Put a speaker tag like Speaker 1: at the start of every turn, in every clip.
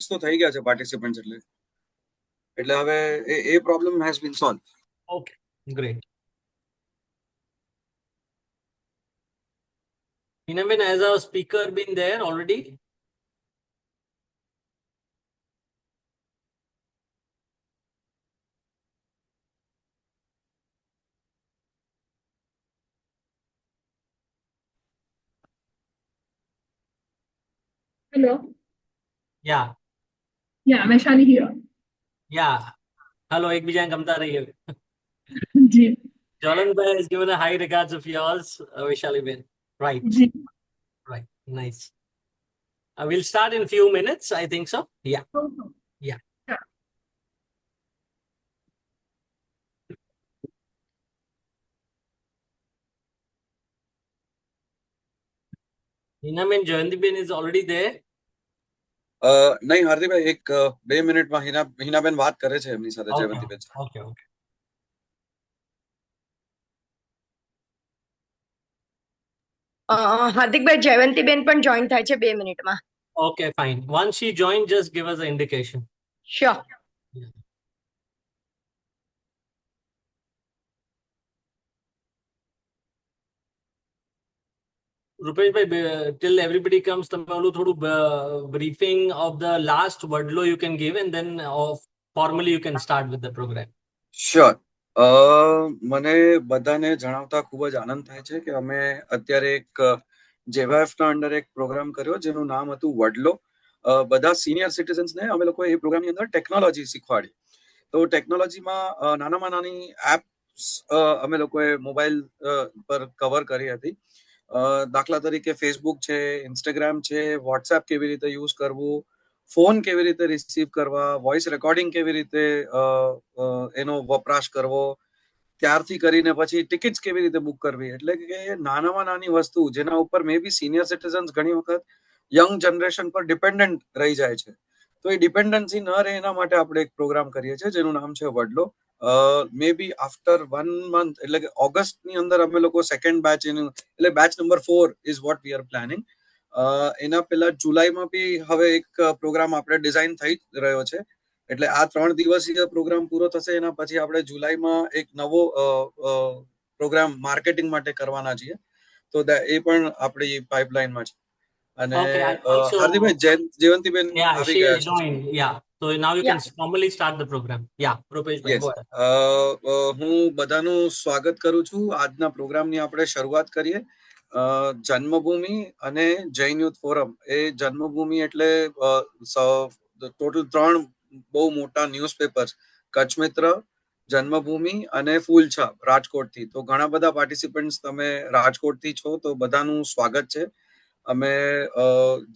Speaker 1: તો થઈ ગયા છે પાર્ટિસિપન્ટ્સ એટલે હવે એ problem has been solve.
Speaker 2: Okay, great. Hinaben, has our speaker been there already?
Speaker 3: Hello.
Speaker 2: Yeah.
Speaker 3: Yeah, Vaishali here.
Speaker 2: Yeah. Hello, ekbijan gamta rahiye.
Speaker 3: Ji.
Speaker 2: Jalan bhai has given a high regards of yours, Vaishali Ben. Right.
Speaker 3: Ji.
Speaker 2: Right. Nice. We'll start in few minutes, I think so. Yeah.
Speaker 3: Oh,
Speaker 2: Yeah.
Speaker 3: yeah.
Speaker 2: Hinaben, Jayantiben is already there.
Speaker 1: નહીં હાર્દિકભાઈ, એક 2 મિનિટમાં હિનાબેન વાત કરે છે એમની સાથે,
Speaker 2: Okay.
Speaker 1: જયવંતીબેન.
Speaker 2: Okay. Okay.
Speaker 4: હાર્દિકભાઈ, જયવંતીબેન પણ join થાય છે 2 મિનિટમાં.
Speaker 2: Okay, fine. Once she joined, just give us an indication.
Speaker 4: Sure.
Speaker 2: Rupesh bhai, till everybody comes, તમે ઓલું થોડું briefing of the last wordlo you can give, and then formally you can start with the program.
Speaker 1: Sure. મને બધાને જણાવતા ખૂબ જ આનંદ થાય છે કે અમે અત્યારે એક JYF ના અંડર એક પ્રોગ્રામ કર્યો જેનું નામ હતું વડલો. બધા સિનિયર સિટીઝન્સને અમે લોકોએ એ પ્રોગ્રામની અંદર ટેકનોલોજી શીખવાડી. તો ટેકનોલોજીમાં નાનામાં નાની એપ્સ અમે લોકોએ મોબાઈલ પર કવર કરી હતી. દાખલા તરીકે ફેસબુક છે, ઇન્સ્ટાગ્રામ છે, વોટ્સએપ કેવી રીતે યુઝ કરવું, ફોન કેવી રીતે રિસીવ કરવા, વોઇસ રેકોર્ડિંગ કેવી રીતે એનો વપરાશ કરવો, ત્યારથી કરીને પછી ટિકિટ્સ કેવી રીતે બુક કરવી. એટલે કે નાનામાં નાની વસ્તુ જેના ઉપર મે બી સિનિયર સિટીઝન્સ ઘણી વખત યંગ જનરેશન પર ડિપેન્ડન્ટ રહી જાય છે. તો એ ડિપેન્ડન્સી ન રહે એના માટે આપણે એક પ્રોગ્રામ કરીએ છીએ જેનું નામ છે વડલો. મે બી આફ્ટર 1 મંથ એટલે કે ઓગસ્ટની અંદર અમે લોકો સેકન્ડ બેચ એટલે batch number 4 is what we are planning. એના પહેલા જુલાઈમાં બી હવે એક પ્રોગ્રામ આપણે ડિઝાઇન થઈ રહ્યો છે. એટલે આ 3 દિવસીય પ્રોગ્રામ પૂરો થશે એના પછી આપણે જુલાઈમાં એક નવો પ્રોગ્રામ માર્કેટિંગ માટે કરવાના છીએ. તો એ પણ આપણી પાઇપલાઇનમાં છે. અને હાર્દિકભાઈ, જયવંતીબેન આવી ગયા છે.
Speaker 2: Yeah. So now you can formally start the program. Yeah, Rupesh bhai, go ahead.
Speaker 1: હું બધાનું સ્વાગત કરું છું. આજના પ્રોગ્રામની આપણે શરૂઆત કરીએ. જન્મભૂમિ અને જૈન યુથ ફોરમ. એ જન્મભૂમિ એટલે ટોટલ 3 બહુ મોટા ન્યૂઝપેપર્સ, કચ્છ મિત્ર, જન્મભૂમિ અને ફૂલછાપ રાજકોટથી. તો ઘણા બધા પાર્ટિસિપન્ટ્સ તમે રાજકોટથી છો, તો બધાનું સ્વાગત છે. અમે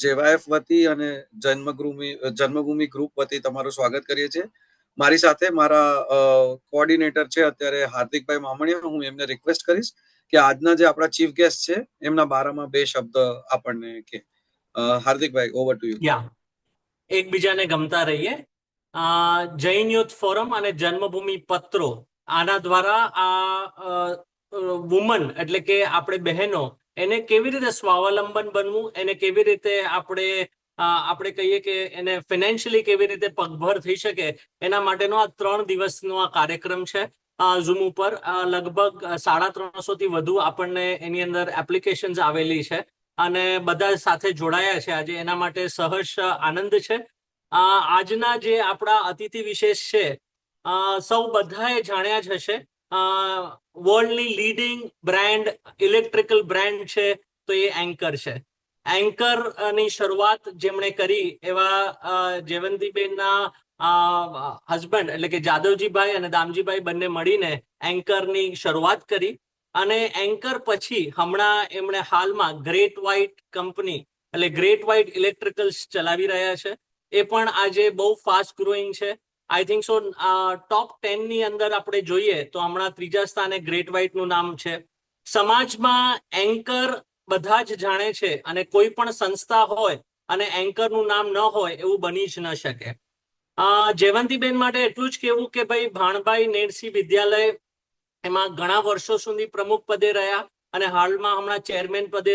Speaker 1: JYF વતી અને જન્મભૂમિ ગ્રુપ વતી તમારું સ્વાગત કરીએ છીએ. મારી સાથે મારા કોઓર્ડિનેટર છે અત્યારે હાર્દિકભાઈ મામણિયા. હું એમને રિક્વેસ્ટ કરીશ કે આજના જે આપણા ચીફ ગેસ્ટ છે એમના બારામાં 2 શબ્દ આપણને કે. હાર્દિકભાઈ, ઓવર ટુ યુ.
Speaker 2: યા, એકબીજાને ગમતા રહીએ. જૈન યુથ ફોરમ અને જન્મભૂમિ પત્રો, આના દ્વારા આ વુમન એટલે કે આપણે બહેનો એને કેવી રીતે સ્વાવલંબન બનવું, એને કેવી રીતે આપણે કહીએ કે એને ફાઇનાન્શિયલી કેવી રીતે પગભર થઈ શકે, એના માટેનો આ 3 દિવસનો આ કાર્યક્રમ છે. ઝૂમ ઉપર લગભગ 350 થી વધુ આપણને એની અંદર એપ્લિકેશન્સ આવેલી છે અને બધા સાથે જોડાયા છે આજે. એના માટે સહર્ષ આનંદ છે. આજના જે આપણા અતિથિ વિશેષ છે, સૌ બધાએ જાણ્યા જ હશે, વર્લ્ડની લીડિંગ બ્રાન્ડ, ઇલેક્ટ્રિકલ બ્રાન્ડ છે તો એ એન્કર છે. એન્કરની શરૂઆત જેમણે કરી એવા જયવંતીબેનના હસબન્ડ એટલે કે જાદવજીભાઈ અને દામજીભાઈ બંને મળીને એન્કરની શરૂઆત કરી. અને એન્કર પછી હમણાં એમણે હાલમાં ગ્રેટ વ્હાઇટ કંપની એટલે ગ્રેટ વ્હાઇટ ઇલેક્ટ્રિકલ્સ ચલાવી રહ્યા છે. એ પણ આજે બહુ ફાસ્ટ ગ્રોઈંગ છે. આઈ થિંક સો ટોપ 10 ની અંદર આપણે જોઈએ તો હમણાં 3જા સ્થાને ગ્રેટ વ્હાઇટનું નામ છે. સમાજમાં એન્કર બધા જ જાણે છે અને કોઈ પણ સંસ્થા હોય અને એન્કરનું નામ ન હોય એવું બની જ ન શકે. જયવંતીબેન માટે એટલું જ કહેવું કે ભાઈ ભાણભાઈ નેરસી વિદ્યાલય એમાં ઘણા વર્ષો સુધી પ્રમુખ પદે રહ્યા અને હાલમાં હમણાં ચેરમેન પદે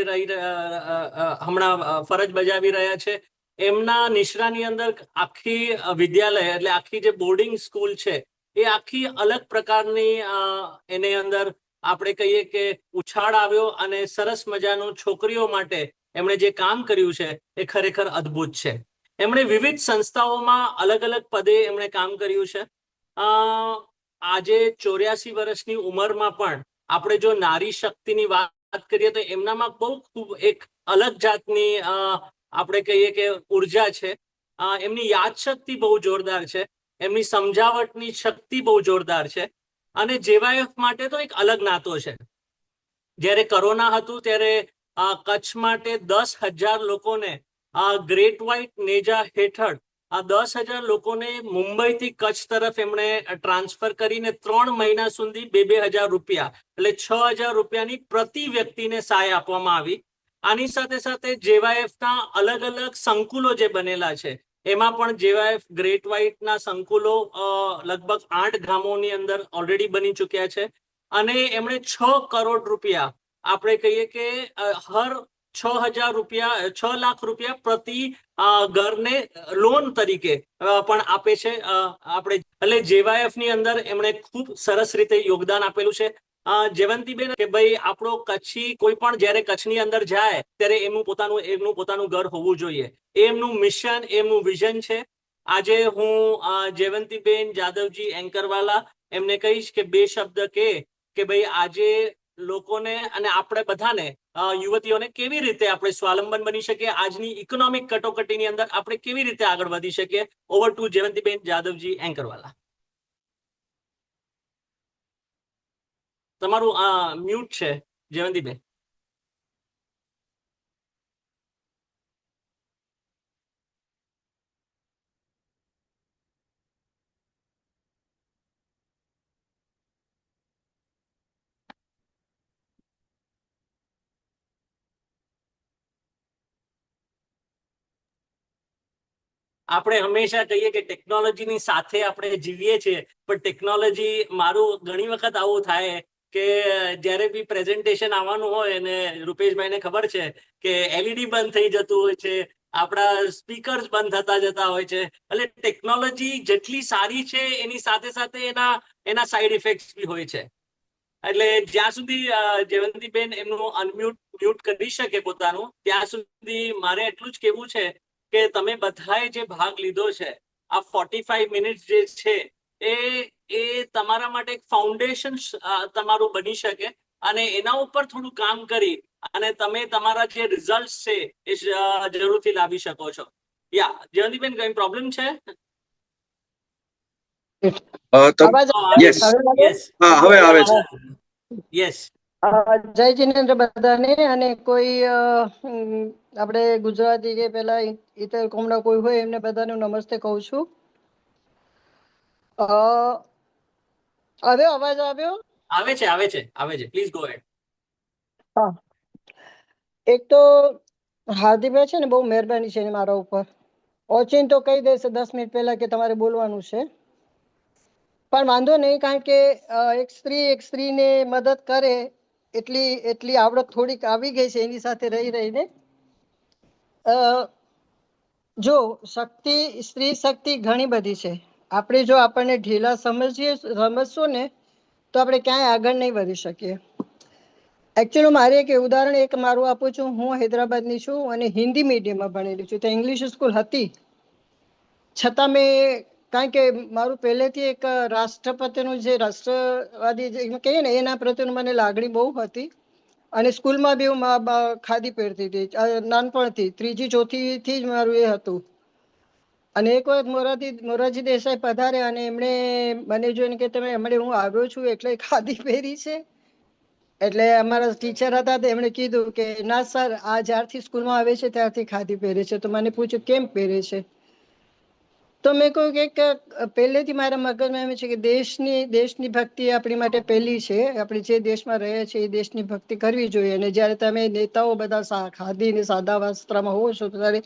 Speaker 2: હમણાં ફરજ બજાવી રહ્યા છે. એમના નિશ્રાની અંદર આખી વિદ્યાલય એટલે આખી જે બોર્ડિંગ સ્કૂલ છે એ આખી અલગ પ્રકારની એની અંદર આપણે કહીએ કે ઉછાળ આવ્યો અને સરસ મજાનું છોકરીઓ માટે એમણે જે કામ કર્યું છે એ ખરેખર અદ્ભુત છે. એમણે વિવિધ સંસ્થાઓમાં અલગ અલગ પદે એમણે કામ કર્યું છે. આજે 84 વર્ષની ઉંમરમાં પણ આપણે જો નારી શક્તિની વાત કરીએ તો એમનામાં બહુ ખૂબ એક અલગ જાતની આપણે કહીએ કે ઉર્જા છે. એમની યાદશક્તિ બહુ જોરદાર છે, એમની સમજાવટની શક્તિ બહુ જોરદાર છે અને જેવાયએફ માટે તો એક અલગ નાતો છે. જ્યારે કોરોના હતું ત્યારે કચ્છ માટે 10,000 લોકોને ગ્રેટ વ્હાઇટ નેજા હેઠળ 10,000 લોકોને મુંબઈથી કચ્છ તરફ એમણે ટ્રાન્સફર કરીને 3 મહિના સુધી 2,000 રૂપિયા એટલે 6,000 રૂપિયાની પ્રતિ વ્યક્તિને સહાય આપવામાં આવી. આની સાથે સાથે જેવાયએફના અલગ અલગ સંકુલો જે બનેલા છે એમાં પણ જેવાયએફ ગ્રેટ વ્હાઇટના સંકુલો લગભગ 8 ગામોની અંદર ઓલરેડી બની ચૂક્યા છે અને એમણે 6 કરોડ રૂપિયા આપણે કહીએ કે હર 6,000 રૂપિયા 6 લાખ રૂપિયા પ્રતિ ઘરને લોન તરીકે પણ આપે છે. આપણે એટલે જેવાયએફ ની અંદર એમણે ખૂબ સરસ રીતે યોગદાન આપેલું છે. જયવંતીબેન કે ભાઈ આપણો કચ્છી કોઈ પણ જ્યારે કચ્છની અંદર જાય ત્યારે એમનું પોતાનું ઘર હોવું જોઈએ. એમનું મિશન એમનું વિઝન છે. આજે હું જયવંતીબેન જાદવજી એન્કરવાલા એમને કહીશ કે 2 શબ્દ કે ભાઈ આજે લોકોને અને આપણે બધાને યુવતીઓને કેવી રીતે આપણે સ્વાવલંબન બની શકીએ, આજની ઇકોનોમિક કટોકટીની અંદર આપણે કેવી રીતે આગળ વધી શકીએ. ઓવર ટુ જયવંતીબેન જાદવજી એન્કરવાલા. તમારું મ્યુટ છે જયવંતીબેન. આપણે હંમેશા કહીએ કે ટેકનોલોજીની સાથે આપણે જીવીએ છીએ, પણ ટેકનોલોજી મારું ઘણી વખત આવું થાય કે જ્યારે બી પ્રેઝન્ટેશન આવવાનું હોય ને રૂપેશભાઈને ખબર છે કે એલઈડી બંધ થઈ જતું હોય છે, આપણા સ્પીકર્સ બંધ થતા જતા હોય છે. એટલે ટેકનોલોજી જેટલી સારી છે એની સાથે સાથે એના સાઈડ ઇફેક્ટ્સ બી હોય છે. એટલે જ્યાં સુધી જયવંતીબેન એમનું અનમ્યુટ કરી શકે પોતાનું, ત્યાં સુધી મારે એટલું જ કહેવું છે કે તમે બધાએ જે ભાગ લીધો છે, આ 45 મિનિટ જે છે એ તમારા માટે એક ફાઉન્ડેશન તમારું બની શકે અને એના ઉપર થોડું કામ કરી અને તમે તમારા જે રિઝલ્ટ છે એ જરૂરથી લાવી શકો છો. યા જયવંતીબેન કઈ પ્રોબ્લેમ છે?
Speaker 1: યસ, હા હવે આવે છે.
Speaker 2: યસ.
Speaker 5: જય જિનેન્દ્ર બધાને. અને કોઈ આપણે ગુજરાતી કે પેલા ઇતર કોમના કોઈ હોય એમને બધાને નમસ્તે કહું છું. આવ્યો અવાજ? આવે
Speaker 2: છે. પ્લીઝ ગો હેડ.
Speaker 5: હા, એક તો હાર્દિકભાઈ છે ને બહુ મહેરબાની છે મારા ઉપર. ઓચિન તો કહી દેશે 10 મિનિટ પહેલા કે તમારે બોલવાનું છે, પણ વાંધો નહીં, કારણ કે એક સ્ત્રીને મદદ કરે એટલી આવડત થોડીક આવી ગઈ છે એની સાથે રહીને. જો સ્ત્રી શક્તિ ઘણી બધી છે. આપણે જો આપણને ઢીલા સમજશું ને તો આપણે ક્યાંય આગળ નહીં વધી શકીએ. એકચ્યુઅલી મારે એક ઉદાહરણ મારું આપું છું. હું હૈદરાબાદની છું અને હિન્દી મીડિયમમાં ભણેલી છું. તો ઇંગ્લિશ સ્કૂલ હતી, છતાં મેં, કારણ કે મારું પહેલેથી એક રાષ્ટ્રપતિનું જે રાષ્ટ્રવાદી જે કહીએ ને એના પ્રત્યેનું મને લાગણી બહુ હતી. અને સ્કૂલમાં બી હું ખાદી પહેરતી હતી નાનપણથી, 3જી 4થી જ મારું એ હતું. અને એક વખત મોરારજી દેસાઈ પધાર્યા અને એમણે મને જોઈને કે તમે હમણાં હું આવ્યો છું એટલે ખાદી પહેરી છે. એટલે અમારા ટીચર હતા તો એમણે કીધું કે ના સર, આ જ્યારથી સ્કૂલમાં આવે છે ત્યારથી ખાદી પહેરે છે. તો મને પૂછ્યું કેમ પહેરે છે? તો મેં કહ્યું કે પહેલેથી મારા મગજમાં એમ છે કે દેશની ભક્તિ આપણી માટે પહેલી છે. આપણે જે દેશમાં રહે છે એ દેશની ભક્તિ કરવી જોઈએ. અને જ્યારે તમે નેતાઓ બધા ખાદી ને સાદા વસ્ત્રમાં હોવો છો ત્યારે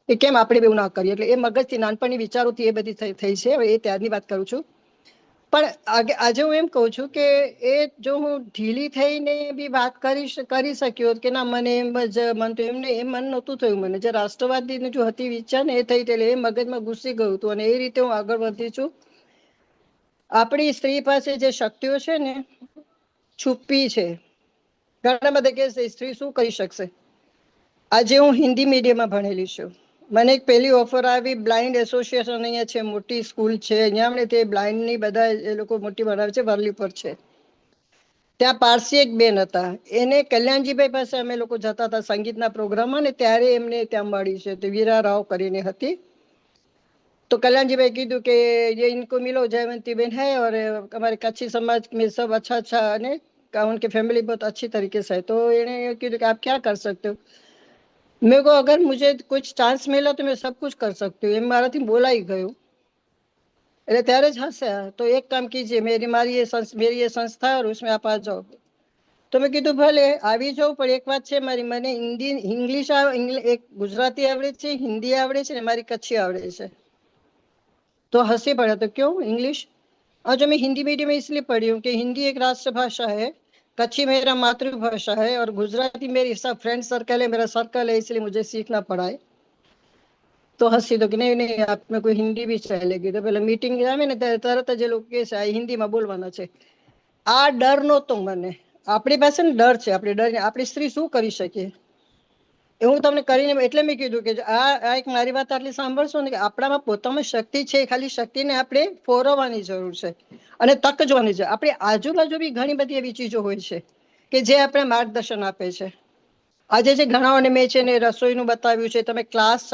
Speaker 5: એ કેમ આપણે એવું ના કરીએ? એટલે એ મગજથી નાનપણની વિચારોથી એ બધી થઈ છે. એ ત્યારની વાત કરું છું. પણ આજે હું એમ કહું છું કે એ જો હું ઢીલી થઈને બી વાત કરી શકી હોત કે ના મને એમ જ મન તો એમને એમ મન નહોતું થયું. મને જે રાષ્ટ્રવાદીને જો હતી વિચાર ને એ થઈ એટલે એ મગજમાં ઘૂસી ગયું હતું અને એ રીતે હું આગળ વધી છું. આપણી સ્ત્રી પાસે જે શક્તિઓ છે ને છુપી છે. ઘણા બધા કે સ્ત્રી શું કરી શકશે. આજે હું હિન્દી મીડિયમમાં ભણેલી છું. મને એક પહેલી ઓફર આવી બ્લાઇન્ડ એસોસિએશન અહીંયા છે, મોટી સ્કૂલ છે અહીંયા આપણે તે બ્લાઇન્ડની બધા એ લોકો મોટી બનાવે છે, વરલી પર છે. ત્યાં પારસી એક બેન હતા, એને કલ્યાણજીભાઈ પાસે અમે લોકો જતા હતા સંગીતના પ્રોગ્રામમાં ને ત્યારે એમને ત્યાં મળી છે, તે વીરા રાવ કરીને હતી. तो कल्याण जी भाई कीधु कि ये इनको मिलो जयवंती बहन है और हमारे कच्छी समाज में सब अच्छा ने उनकी फैमिली बहुत अच्छी तरीके से है. तो इन्हें कीधु कि आप क्या कर सकते हो. मेरे को अगर मुझे कुछ चांस मिला तो मैं सब कुछ कर सकती हूँ. मारा थी बोला ही गयो એટલે ત્યારે જ હસ્યા. તો એક કામ કીजिए मेरी ये संस्था है और उसमें आप आ जाओ. તો મેં કીધું ભલે આવી જાઉં, પણ એક વાત છે મારી, મને ઇંગ્લિશ એક ગુજરાતી આવડે છે, હિન્દી આવડે છે ને મારી કચ્છી આવડે છે. तो हंसी पड़ा. तो क्यों इंग्लिश? और जो मैं हिंदी मीडियम में इसलिए पढ़ी हूँ कि हिंदी एक राष्ट्रभाषा है, कच्छी मेरा मातृभाषा है और गुजराती मेरी सब फ्रेंड सर्कल है, मेरा सर्कल है, इसलिए मुझे सीखना पड़ा है. तो हंसी तो कि नहीं आप में कोई हिंदी भी चलेगी. तो पहले मीटिंग આવે ને તરત જ એ લોકો કહે છે આ હિન્દીમાં બોલવાના છે. આ ડર નહોતો મને. આપણી પાસે ને ડર છે, આપણી સ્ત્રી શું કરી શકે હું તમને કરીને એટલે મેં કીધું કે આ એક મારી વાત આટલી સાંભળશો ને કે આપણામાં પોતામાં શક્તિ છે, ખાલી શક્તિને આપણે ફોરવવાની જરૂર છે અને તક જોવાની છે. આપણી આજુબાજુ બી ઘણી બધી એવી ચીજો હોય છે કે જે આપણે માર્ગદર્શન આપે છે. આજે જે ઘણાઓને મેં છે ને રસોઈનું બતાવ્યું છે, તમે ક્લાસ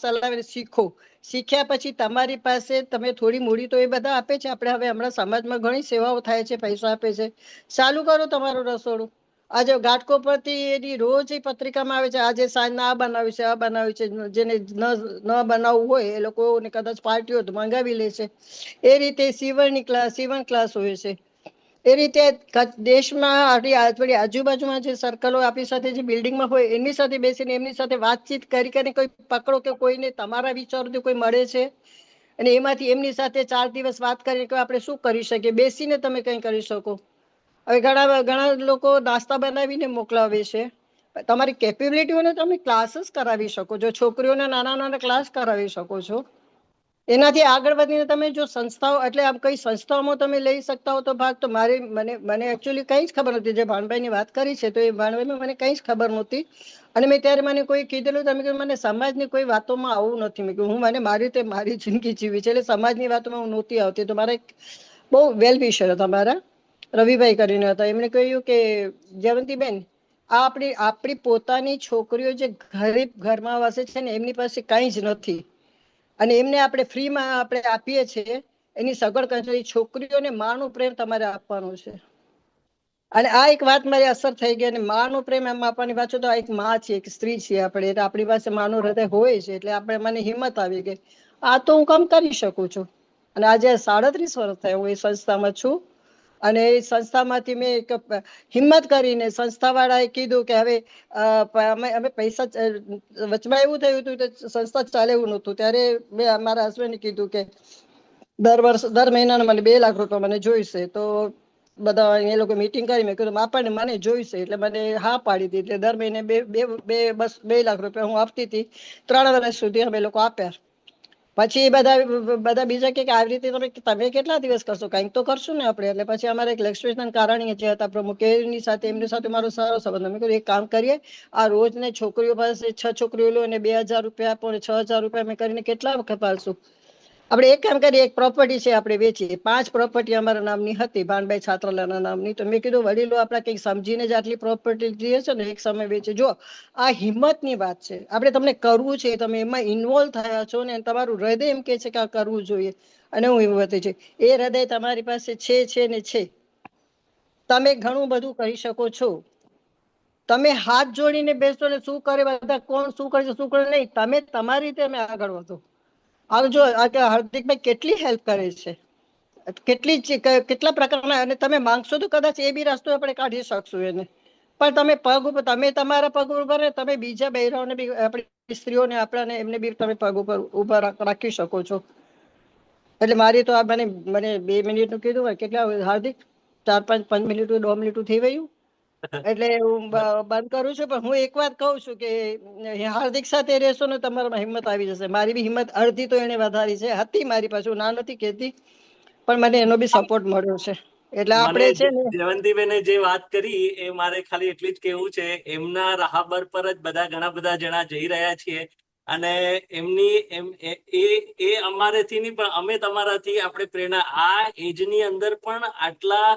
Speaker 5: ચલાવીને શીખો. શીખ્યા પછી તમારી પાસે તમે થોડી મૂડી તો એ બધા આપે છે. આપણે હવે હમણાં સમાજમાં ઘણી સેવાઓ થાય છે, પૈસા આપે છે. ચાલુ કરો તમારું રસોડું. આજે ઘાટકો પરથી એની રોજ પત્રિકામાં આવે છે આજે સાંજના આ બનાવ્યું છે. જેને ન બનાવવું હોય એ લોકોને કદાચ પાર્ટી હોય તો મંગાવી લે છે. એ રીતે સીવણ ક્લાસ હોય છે. એ રીતે દેશમાં આપણી આજુબાજુમાં જે સર્કલો આપણી સાથે જે બિલ્ડિંગમાં હોય એમની સાથે બેસીને એમની સાથે વાતચીત કરીને કોઈ પકડો કે કોઈને તમારા વિચારોથી કોઈ મળે છે અને એમાંથી એમની સાથે 4 દિવસ વાત કરીને આપણે શું કરી શકીએ, બેસીને તમે કંઈ કરી શકો. હવે ઘણા લોકો નાસ્તા બનાવીને મોકલાવે છે. તમારી કેપેબિલિટી હોય ને તમે ક્લાસીસ કરાવી શકો છો, છોકરીઓના નાના ક્લાસ કરાવી શકો છો. એનાથી આગળ વધીને તમે જો સંસ્થાઓ એટલે આમ કઈ સંસ્થાઓમાં તમે લઈ શકતા હો તો ભાગ. તો મને એકચ્યુઅલી કંઈ જ ખબર નહોતી. જે ભાણભાઈની વાત કરી છે તો એ ભાણભાઈમાં મને કંઈ જ ખબર નહોતી અને મેં ત્યારે મને કોઈ કીધેલું તમે કહ્યું મને સમાજની કોઈ વાતોમાં આવું નથી. મેં કહ્યું હું મારી રીતે મારી જિંદગી જીવી છે એટલે સમાજની વાતોમાં હું નહોતી આવતી. તો મારા બહુ વેલ વિશર હતા મારા રવિભાઈ કરીને હતા. એમણે કહ્યું કે જયવંતીબેન આ આપણી પોતાની છોકરીઓ જે ગરીબ ઘરમાં વસે છે ને એમની પાસે કંઈ જ નથી અને એમને આપણે ફ્રીમાં આપણે આપીએ છીએ. એની સગવડ કરી છોકરીઓને માનો પ્રેમ તમારે આપવાનો છે. અને આ એક વાત મારી અસર થઈ ગઈ અને માનો પ્રેમ એમ આપવાની પાછું તો એક માં છે, એક સ્ત્રી છે આપણે, એટલે આપણી પાસે માનું હૃદય હોય છે એટલે મને હિંમત આવી ગઈ. આ તો હું કામ કરી શકું છું. અને આજે 37 વર્ષ થયા હું એ સંસ્થામાં છું અને એ સંસ્થામાંથી મેં એક હિંમત કરીને સંસ્થાવાળાએ કીધું કે હવે અમે પૈસા વચમાં એવું થયું હતું કે સંસ્થા ચાલે એવું નહોતું. ત્યારે મેં મારા હસબન્ડને કીધું કે દર મહિનાના મને 2 લાખ રૂપિયા મને જોઈશે. તો બધા એ લોકો મીટિંગ કરી મેં કીધું આપણને મને જોઈશે એટલે મને હા પાડી દીધી. એટલે દર મહિને 2 લાખ રૂપિયા હું આપતી હતી. 3 વર્ષ સુધી અમે લોકો આપ્યા. પછી બધા બીજા કે આવી રીતે તમે કેટલા દિવસ કરશો, કંઈક તો કરશું ને આપણે. એટલે પછી અમારે એક લક્ષ્મીનારાયણ કારાણી જે હતા પ્રમુખ એમની સાથે મારો સારો સંબંધ. અમે કહ્યું એક કામ કરીએ, આ રોજને છોકરીઓ પાસે 6 છોકરીઓ લો અને 2000 રૂપિયા આપો અને 6000 રૂપિયા અમે કરીને કેટલા વખત પાલશું. આપણે એક કામ કરીએ, એક પ્રોપર્ટી છે આપણે વેચીએ. 5 પ્રોપર્ટી અમારા નામની હતી, ભાનભાઈ છાત્રાલયના નામની. તો મેં કીધું વડીલો આપણા કંઈક સમજીને જ આટલી પ્રોપર્ટી લઈએ છે ને એક સમય વેચે. જો આ હિંમતની વાત છે. આપણે તમને કરવું છે, તમે એમાં ઇન્વોલ્વ થયા છો ને તમારું હૃદય એમ કે છે કે આ કરવું જોઈએ અને હું હિંમત છે. એ હૃદય તમારી પાસે છે ને છે. તમે ઘણું બધું કરી શકો છો. તમે હાથ જોડીને બેસો ને શું કરે બધા, કોણ શું કરે છે શું કરે નહીં, તમે તમારી રીતે અમે આગળ વધો. આવજો. હાર્દિકભાઈ કેટલી હેલ્પ કરે છે, કેટલા પ્રકારના, અને તમે માંગશો તો કદાચ એ બી રસ્તો આપણે કાઢી શકશું એને. પણ તમે તમારા પગ ઉપર ને તમે બીજા બહેરાઓને બી આપણી સ્ત્રીઓને આપણાને એમને બી તમે પગ ઉપર ઉભા રાખી શકો છો. એટલે મારી તો આ મને 2 મિનિટનું કીધું હોય, કેટલા હાર્દિક 4-5 મિનિટ 2 મિનિટ થઈ ગયું, એટલે હું બંધ કરું છું. પણ હું એક વાત કહું છું કે હાર્દિક સાથે રહેશો ને તમારામાં હિંમત આવી જશે. મારી બી હિંમત અડધી તો એને વધારી છે, હતી મારી પાસે, હું ના નથી કહેતી, પણ મને એનો બી સપોર્ટ મળ્યો છે. એટલે
Speaker 2: મને
Speaker 5: આપણે છે ને
Speaker 2: જયવંતીબેને જે વાત કરી એ મારે ખાલી એટલી જ કહેવું છે, એમના રાહબર પર જ ઘણા બધા જણા જઈ રહ્યા છીએ, અને એમની એ અમારેથી નહીં પણ અમે તમારાથી આપણે પ્રેરણા, આ એજની અંદર પણ આટલા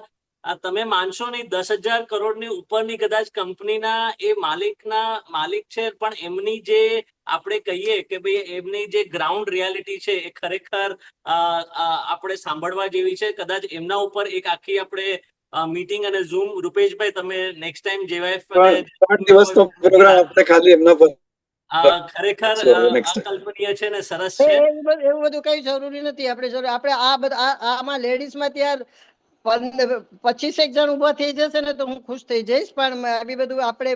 Speaker 2: તમે માનશો નહીં, 10,000 કરોડની ઉપરની કદાચ કંપનીના એ માલિક છે, પણ એમની જે આપણે કહીએ કે ભાઈ એમની જે ગ્રાઉન્ડ રિયાલિટી છે એ ખરેખર આપણે સાંભળવા જેવી છે. કદાચ એમના ઉપર એક આખી આપણે મીટિંગ અને ઝૂમ, રૂપેશભાઈ તમે નેક્સ્ટ ટાઈમ જેવાય
Speaker 1: 3 દિવસનો પ્રોગ્રામ આપણે ખાલી એમના પર
Speaker 2: ખરેખર
Speaker 1: next time.
Speaker 2: અકલ્પનીય છે ને સરસ છે.
Speaker 5: એવું બધું કઈ જરૂરી નથી. આપણે આ બધા આમાં લેડીઝમાં ત્યાં 25 જણ ઉભા થઈ જશે ને તો હું ખુશ થઈ જઈશ. પણ આવી બધું આપણે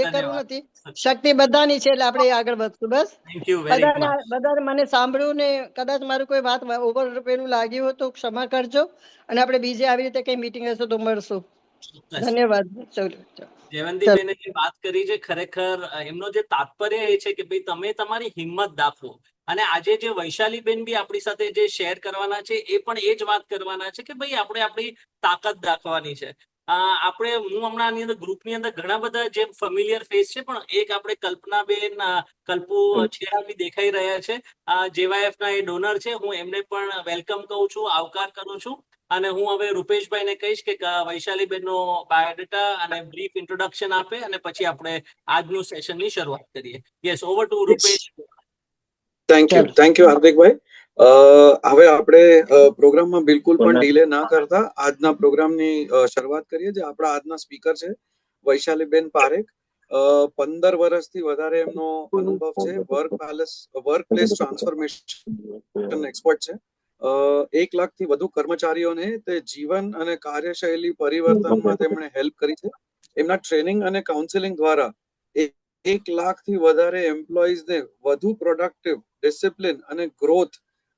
Speaker 5: એ કરવું નથી. શક્તિ બધાની છે, એટલે આપણે આગળ વધશું. બસ
Speaker 2: થેન્ક યુ વેરી મચ.
Speaker 5: બધાને મને સાંભળ્યું ને કદાચ મારું કોઈ વાત ઓવર પેલું લાગ્યું હોય તો ક્ષમા કરજો, અને આપણે બીજે આવી રીતે કઈ મીટિંગ હશે તો મળશું. ધન્યવાદ.
Speaker 2: જયવંતીબેને જે વાત કરી છે ખરેખર એમનો જે તાત્પર્ય એ છે કે ભાઈ તમે તમારી હિંમત દાખવો, અને આજે જે વૈશાલીબેન બી આપણી સાથે જે શેર કરવાના છે એ પણ એ જ વાત કરવાના છે કે ભાઈ આપણે આપણી તાકાત દાખવવાની છે. હું હમણાં આની અંદર ગ્રુપની અંદર ઘણા બધા જે ફેમિલિયર ફેસ છે, પણ એક આપણે કલ્પનાબેન કલ્પુ છેડા બી દેખાઈ રહ્યા છે, JYF ના એ ડોનર છે. હું એમને પણ વેલકમ કહું છું, આવકાર કરું છું. અને હું હવે રૂપેશભાઈને કહીશ કે વૈશાલીબેનનો બાયોડેટા અને બ્રીફ ઇન્ટ્રોડક્શન આપે, અને પછી આપણે આજનું સેશનની શરૂઆત કરીએ. Yes, over to Rupesh.
Speaker 1: Thank you Hardikbhai. હવે આપણે પ્રોગ્રામમાં બિલકુલ પણ ડીલે ના કરતા આજના પ્રોગ્રામની શરૂઆત કરીએ. જે આપણા આજના સ્પીકર છે વૈશાલીબેન પારેખ. 15 વર્ષથી વધારે એમનો અનુભવ છે. વર્ક પ્લેસ ટ્રાન્સફોર્મેશન એક્સપર્ટ છે. 1 લાખથી વધુ કર્મચારીઓને તે જીવન અને કાર્યશૈલી પરિવર્તનમાં તેમણે હેલ્પ કરી છે. એમના ટ્રેનિંગ અને કાઉન્સેલિંગ દ્વારા 1 લાખથી વધારે એમ્પ્લોઈઝને વધુ પ્રોડક્ટિવ, ડિસિપ્લિન અને ગ્રોથ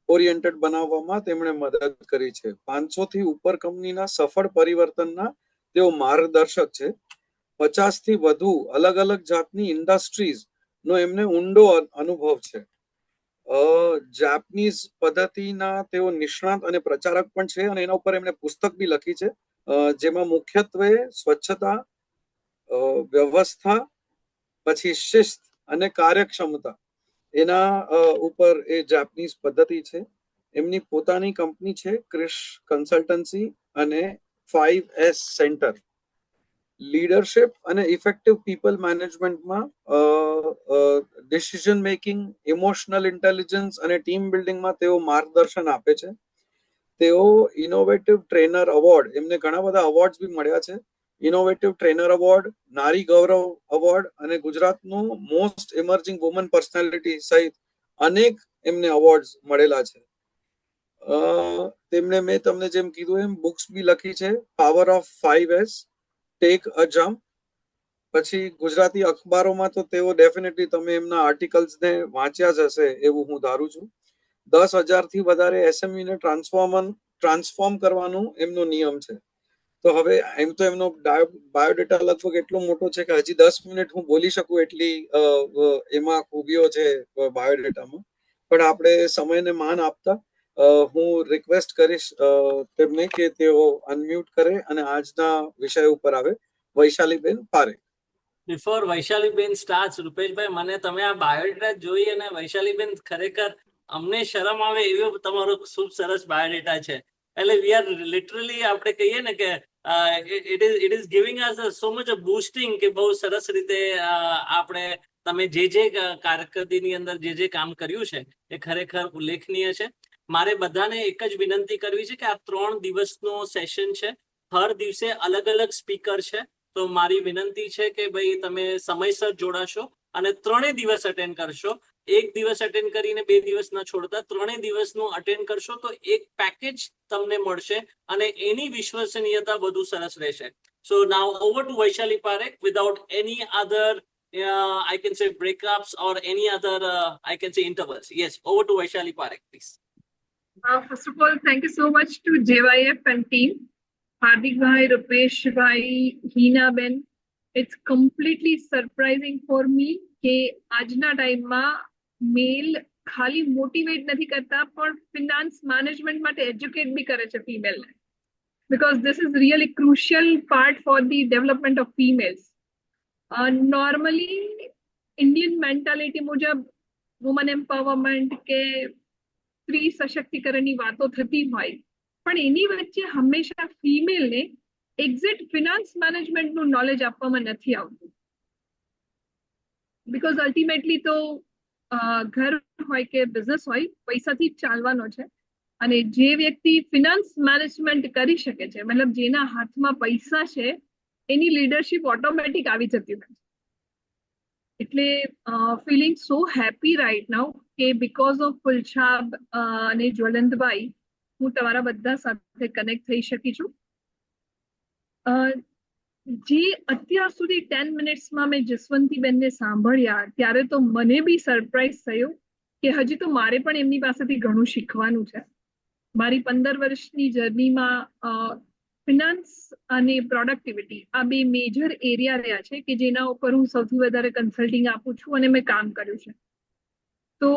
Speaker 1: ઓરિએન્ટેડ બનાવવામાં તેમણે મદદ કરી છે. 500 થી ઉપર કંપનીના સફળ પરિવર્તનના તેઓ માર્ગદર્શક છે. 50 થી વધુ અલગ અલગ જાતની ઇન્ડસ્ટ્રીઝ નો એમને ઊંડો અનુભવ છે. જાપાનીઝ પદ્ધતિના તેઓ નિષ્ણાત અને પ્રચારક પણ છે, અને એના ઉપર એમણે પુસ્તક બી લખી છે, જેમાં મુખ્યત્વે સ્વચ્છતા, વ્યવસ્થા, પછી શિસ્ત અને કાર્યક્ષમતા એના ઉપર એ જાપાનીઝ પદ્ધતિ છે. એમની પોતાની કંપની છે ક્રિશ કન્સલ્ટન્સી અને 5S સેન્ટર. લીડરશિપ અને ઇફેક્ટિવ પીપલ મેનેજમેન્ટમાં ડિસિઝન મેકિંગ, ઇમોશનલ ઇન્ટેલિજન્સ અને ટીમ બિલ્ડિંગમાં તેઓ માર્ગદર્શન આપે છે. તેઓ ઇનોવેટિવ ટ્રેનર એવોર્ડ, એમને ઘણા બધા અવોર્ડ્સ બી મળ્યા છે. ઇનોવેટિવ ટ્રેનર એવોર્ડ, નારી ગૌરવ એવોર્ડ અને ગુજરાતનું મોસ્ટ ઇમર્જિંગ વુમન પર્સનાલિટી સહિત અનેક એમને એવોર્ડ્સ મળેલા છે. તેમણે મેં તમને જેમ કીધું એમ બુક્સ બી લખી છે, power of 5S, take a jump. પછી ગુજરાતી અખબારોમાં તો તેઓ ડેફિનેટલી તમે એમના આર્ટિકલ્સને વાંચ્યા જ હશે એવું હું ધારું છું. 10,000 થી વધારે એસએમઈ ને ટ્રાન્સફોર્મ કરવાનું એમનો નિયમ છે. તો હવે એમ તો એમનો બાયોડેટા લગભગ એટલો મોટો છે કે હજી 10 મિનિટ હું બોલી શકું એટલી એમાં ખૂબીઓ છે બાયોડેટામાં. પણ આપણે સમયને માન આપતા હું રિક્વેસ્ટ કરીશ તેમને કે તેઓ અનમ્યુટ કરે અને આજના વિષય ઉપર આવે. વૈશાલીબેન પારેખ.
Speaker 2: બિફોર વૈશાલીબેન સ્ટાર્ટ્સ, રૂપેશભાઈ, મને તમે આ બાયોડેટા જોઈ, અને વૈશાલીબેન ખરેખર અમને શરમ આવે એવો તમારો ખૂબ સરસ બાયોડેટા છે. એટલે વી આર લિટરલી આપણે કહીએ ને કે it is giving us so much boosting, કે બહુ સરસ રીતે આપણે તમે જે કારકિર્દીની અંદર જે કામ કર્યું છે એ ખરેખર ઉલ્લેખનીય છે. મારે બધાને એક જ વિનંતી કરવી છે કે આ 3 દિવસનો સેશન છે, હર દિવસે અલગ અલગ સ્પીકર છે. તો મારી વિનંતી છે કે ભાઈ તમે સમયસર જોડાશો અને 3 દિવસ અટેન્ડ કરશો. 1 દિવસ અટેન્ડ કરીને 2 દિવસ ન છોડતા 3 દિવસનું અટેન્ડ કરશો તો એક પેકેજ તમને મળશે, અને એની વિશ્વસનીયતા વધુ સરસ રહેશે. So now over to Vaishali Parekh without any other I can say breakups or any other I can say intervals. Yes, over to Vaishali Parekh, please.
Speaker 3: First of all, thank you so much to JYF and team. Hardik Bhai, Rupesh Bhai, Hina Ben. It's completely surprising for me કે આજના ટાઈમમાં મેલ ખાલી motivate નથી કરતા પણ finance management માટે educate બી કરે છે ફિમેલને because this is really crucial part for the development of females. Normally Indian mentality મુજબ woman empowerment કે સ્ત્રી સશક્તિકરણની વાતો થતી હોય પણ એની વચ્ચે હંમેશા ફિમેલને એક્ઝેક્ટ ફિનાન્સ મેનેજમેન્ટનું નોલેજ આપવામાં નથી આવતું બીકોઝ અલ્ટિમેટલી તો ઘર હોય કે બિઝનેસ હોય પૈસાથી જ ચાલવાનો છે અને જે વ્યક્તિ ફિનાન્સ મેનેજમેન્ટ કરી શકે છે મતલબ જેના હાથમાં પૈસા છે એની લીડરશિપ ઓટોમેટિક આવી જતી હોય છે એટલે feeling so happy right now કે બીકોઝ ઓફ ફુલછાબ અને જ્વલંતભાઈ હું તમારા બધા સાથે કનેક્ટ થઈ શકી છું જે અત્યાર સુધી 10 મિનિટ્સમાં મેં જસવંતીબેનને સાંભળ્યા ત્યારે તો મને બી સરપ્રાઈઝ થયો કે હજી તો મારે પણ એમની પાસેથી ઘણું શીખવાનું છે મારી 15 વર્ષની જર્નીમાં ફિનાન્સ અને પ્રોડક્ટિવિટી આ બે મેજર એરિયા રહ્યા છે કે જેના ઉપર હું સૌથી વધારે કન્સલ્ટિંગ આપું છું અને મેં કામ કર્યું છે તો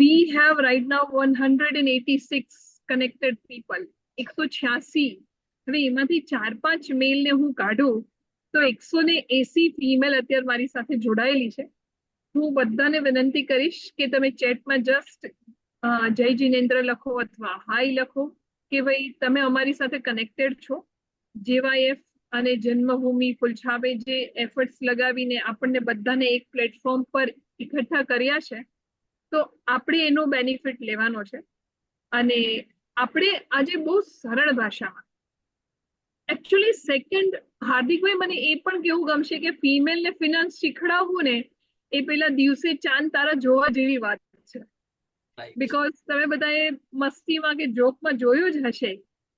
Speaker 3: we have right now 186 connected people 186 હવે એમાંથી 4-5 મેલને હું કાઢું તો 180 ફિમેલ અત્યારે મારી સાથે જોડાયેલી છે હું બધાને વિનંતી કરીશ કે તમે ચેટમાં જસ્ટ જય જીનેન્દ્ર લખો અથવા હાય લખો કે ભાઈ તમે અમારી સાથે કનેક્ટેડ છો જેવાયએફ અને જન્મભૂમિ ફુલછાબે જે એફર્ટ્સ લગાવીને આપણને બધાને એક પ્લેટફોર્મ પર એકઠા કર્યા છે તો આપણે એનો બેનિફિટ લેવાનો છે અને આપણે આજે બહુ સરળ ભાષામાં એકચ્યુઅલી સેકન્ડ હાર્દિકભાઈ મને એ પણ કેવું ગમશે કે ફિમેલને ફિનાન્સ શીખડાવવું ને એ પેલા દિવસે ચાંદ તારા જોવા જેવી વાત છે બીકોઝ તમે બધાએ મસ્તીમાં કે જોકમાં જોયું જ હશે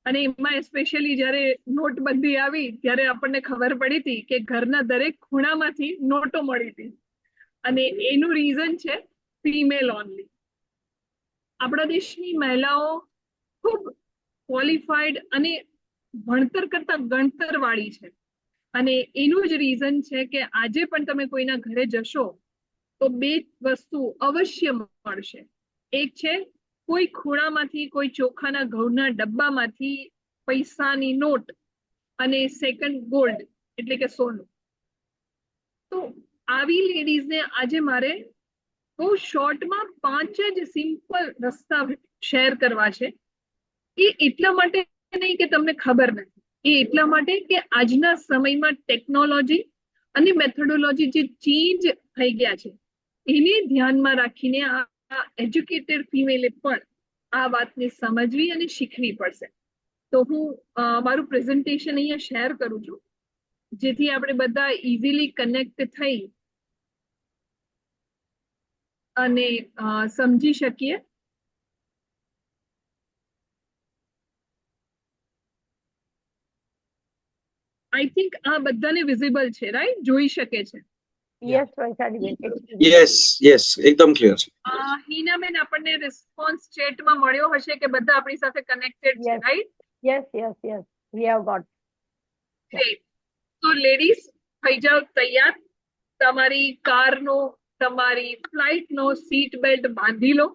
Speaker 3: અને એમાં સ્પેશિયલી જ્યારે નોટબંધી આવી ત્યારે આપણને ખબર પડી હતી કે ઘરના દરેક ખૂણામાંથી નોટો મળી હતી અને એનું રીઝન છે ફિમેલ ઓનલી આપણા દેશની મહિલાઓ ખૂબ ક્વોલિફાઈડ અને ભણતર કરતા ગણતર વાળી છે અને એનું જ રીઝન છે કે આજે પણ તમે કોઈના ઘરે જશો તો બે વસ્તુ અવશ્ય મળશે એક છે કોઈ ખૂણામાંથી કોઈ ચોખાના ઘઉંના ડબ્બામાંથી પૈસાની નોટ અને સેકન્ડ ગોલ્ડ એટલે કે સોનું તો આવી લેડીઝને આજે મારે બહુ શોર્ટમાં 5 જ સિમ્પલ રસ્તા શેર કરવા છે એ એટલા માટે નહીં કે તમને ખબર નથી એ એટલા માટે કે આજના સમયમાં ટેકનોલોજી અને મેથોડોલોજી જે ચેન્જ થઈ ગયા છે એને ધ્યાનમાં રાખીને આ એજ્યુકેટેડ ફિમેલે પણ આ વાતને સમજવી અને શીખવી પડશે તો હું મારું પ્રેઝન્ટેશન અહીંયા શેર કરું છું જેથી આપણે બધા ઇઝીલી કનેક્ટ થઈ અને સમજી શકીએ આઈ થિંક આ બધાને વિઝિબલ છે રાઈટ જોઈ શકે છે
Speaker 4: યસ વૈશાલીબેન
Speaker 1: યસ એકદમ ક્લિયર છે
Speaker 3: હિનાબેન આપણને રિસ્પોન્સ ચેટમાં મળ્યો હશે કે બધા આપણી સાથે કનેક્ટેડ છે
Speaker 4: Yes.
Speaker 3: Right
Speaker 4: yes yes yes we have got
Speaker 3: તો લેડીઝ થઈ જાઓ તૈયાર તમારી કારનો તમારી ફ્લાઇટનો સીટ બેલ્ટ બાંધી લો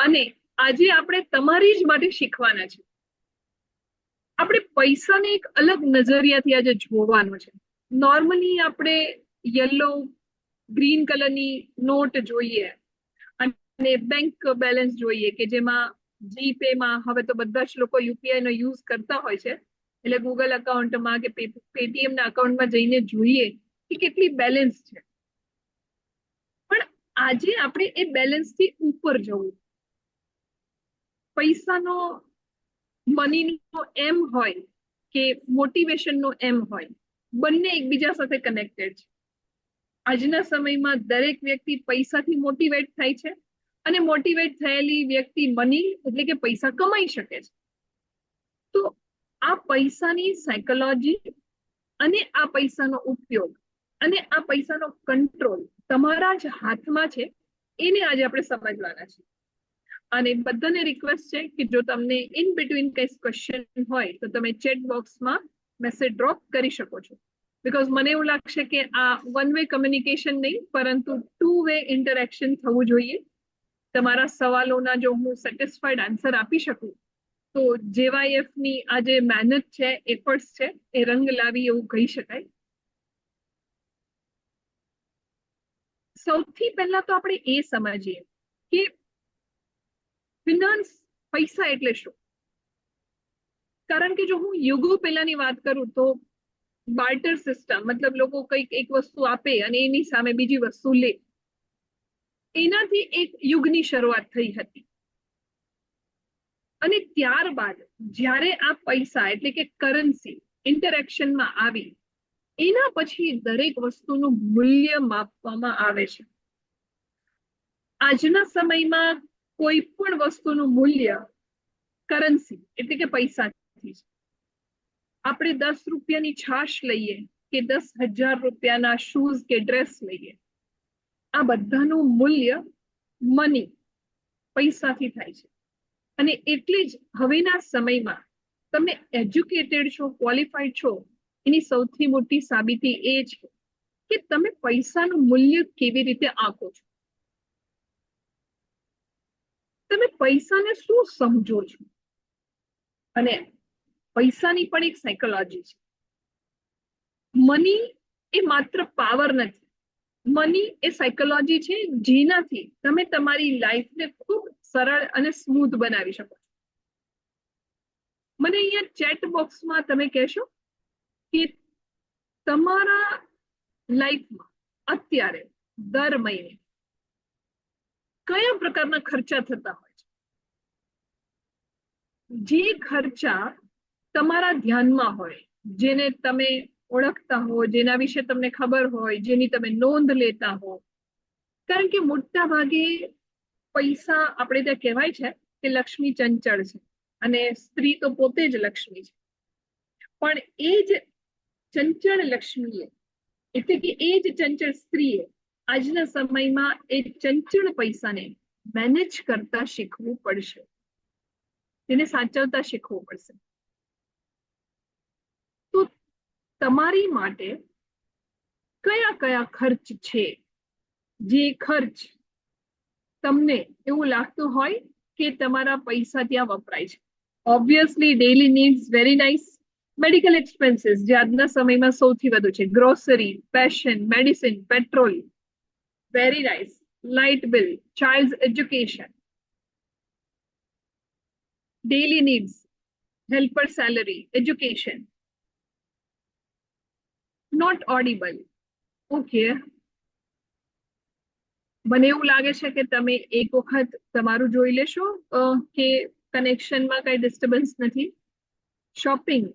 Speaker 3: અને આજે આપણે તમારી જ માટે શીખવાના છે આપણે પૈસાને એક અલગ નજરિયાથી આજે જોવાનો છે નોર્મલી આપણે યલો ગ્રીન કલરની નોટ જોઈએ અને બેંક બેલેન્સ જોઈએ કે જેમાં જીપેમાં હવે તો બધા જ લોકો યુપીઆઈ નો યુઝ કરતા હોય છે એટલે ગૂગલ અકાઉન્ટમાં કે પેટીએમ ના અકાઉન્ટમાં જઈને જોઈએ કે કેટલી બેલેન્સ છે પણ આજે આપણે એ બેલેન્સથી ઉપર જવું પૈસાનો મનીનો એમ હોય કે મોટિવેશનનો એમ હોય બંને એકબીજા સાથે કનેક્ટેડ છે આજના સમયમાં દરેક વ્યક્તિ પૈસાથી મોટિવેટ થાય છે અને મોટિવેટ થયેલી વ્યક્તિ મની એટલે કે પૈસા કમાઈ શકે છે તો આ પૈસાની સાયકોલોજી અને આ પૈસાનો ઉપયોગ અને આ પૈસાનો કંટ્રોલ તમારા જ હાથમાં છે એને આજે આપણે સમજવાના છે અને બધાને રિક્વેસ્ટ છે કે જો તમને ઇન બિટવીન કઈ ક્વેશ્ચન હોય તો તમે ચેટ બોક્સમાં મેસેજ ડ્રોપ કરી શકો છો. બીકોઝ મને એવું લાગશે કે આ વન વે કમ્યુનિકેશન નહીં પરંતુ 2 વે ઇન્ટરેક્શન થવું જોઈએ. તમારા સવાલોના જો હું સેટિસ્ફાઈડ આન્સર આપી શકું તો JYF ની આ જે મહેનત છે, એફર્ટ્સ છે, એ રંગ લાવી એવું કહી શકાય. સૌથી પહેલા તો આપણે એ સમજીએ કે ફિનાન્સ, પૈસા એટલે શું. કારણ કે જો હું યુગો પહેલાની વાત કરું તો બાર્ટર સિસ્ટમ, મતલબ લોકો કંઈક એક વસ્તુ આપે અને એની સામે બીજી વસ્તુ લે, એનાથી એક યુગની શરૂઆત થઈ હતી. અને ત્યારબાદ જ્યારે આ પૈસા એટલે કે કરન્સી ઇન્ટરેક્શનમાં આવી, એના પછી દરેક વસ્તુનું મૂલ્ય માપવામાં આવે છે. આજના સમયમાં કોઈ પણ વસ્તુનું મૂલ્ય કરન્સી એટલે કે પૈસાથી છે. આપણે 10 રૂપિયાની છાશ લઈએ કે 10,000 રૂપિયાના શૂઝ કે ડ્રેસ લઈએ, આ બધાનું મૂલ્ય મની, પૈસાથી થાય છે. અને એટલે જ હવેના સમયમાં તમે એજ્યુકેટેડ છો, ક્વોલિફાઈડ છો, એની સૌથી મોટી સાબિતી એ છે કે તમે પૈસાનું મૂલ્ય કેવી રીતે આંકો છો, તમે પૈસાને શું સમજો છો. અને પૈસાની પણ એક સાયકોલોજી છે. મની એ માત્ર પાવર નથી, મની એ સાયકોલોજી છે જેનાથી તમે તમારી લાઈફને ખૂબ સરળ અને સ્મૂથ બનાવી શકો છો. મને અહીંયા ચેટ બોક્સમાં તમે કહેશો કે તમારા લાઈફમાં અત્યારે દર મહિને કયા પ્રકારના ખર્ચા થતા હોય છે. જે ખર્ચા તમારા ધ્યાનમાં હોય, જેને તમે ઓળખતા હો, જેના વિશે તમને ખબર હોય, જેની તમે નોંધ લેતા હો. કારણ કે મોટા ભાગે પૈસા, આપણે ત્યાં કહેવાય છે કે લક્ષ્મી ચંચળ છે અને સ્ત્રી તો પોતે જ લક્ષ્મી છે. પણ એ જ ચંચળ લક્ષ્મીએ એટલે કે એ જ ચંચળ સ્ત્રીએ આજના સમયમાં એ ચંચળ પૈસાને મેનેજ કરતા શીખવું પડશે, તેને સાચવતા શીખવું પડશે. તો તમારી માટે કયા કયા ખર્ચ છે જે ખર્ચ તમને એવું લાગતું હોય કે તમારા પૈસા ત્યાં વપરાય છે. Obviously daily needs, very nice. Medical expenses જે આજના સમયમાં સૌથી વધુ છે, grocery, fashion, medicine, petrol, very nice. Light bill, child education, daily needs, helper salary, education. Not audible. Okay, મને એવું લાગે છે કે તમે એક વખત તમારું જોઈ લેશો કે કનેક્શનમાં કઈ ડિસ્ટર્બન્સ નથી. શોપિંગ,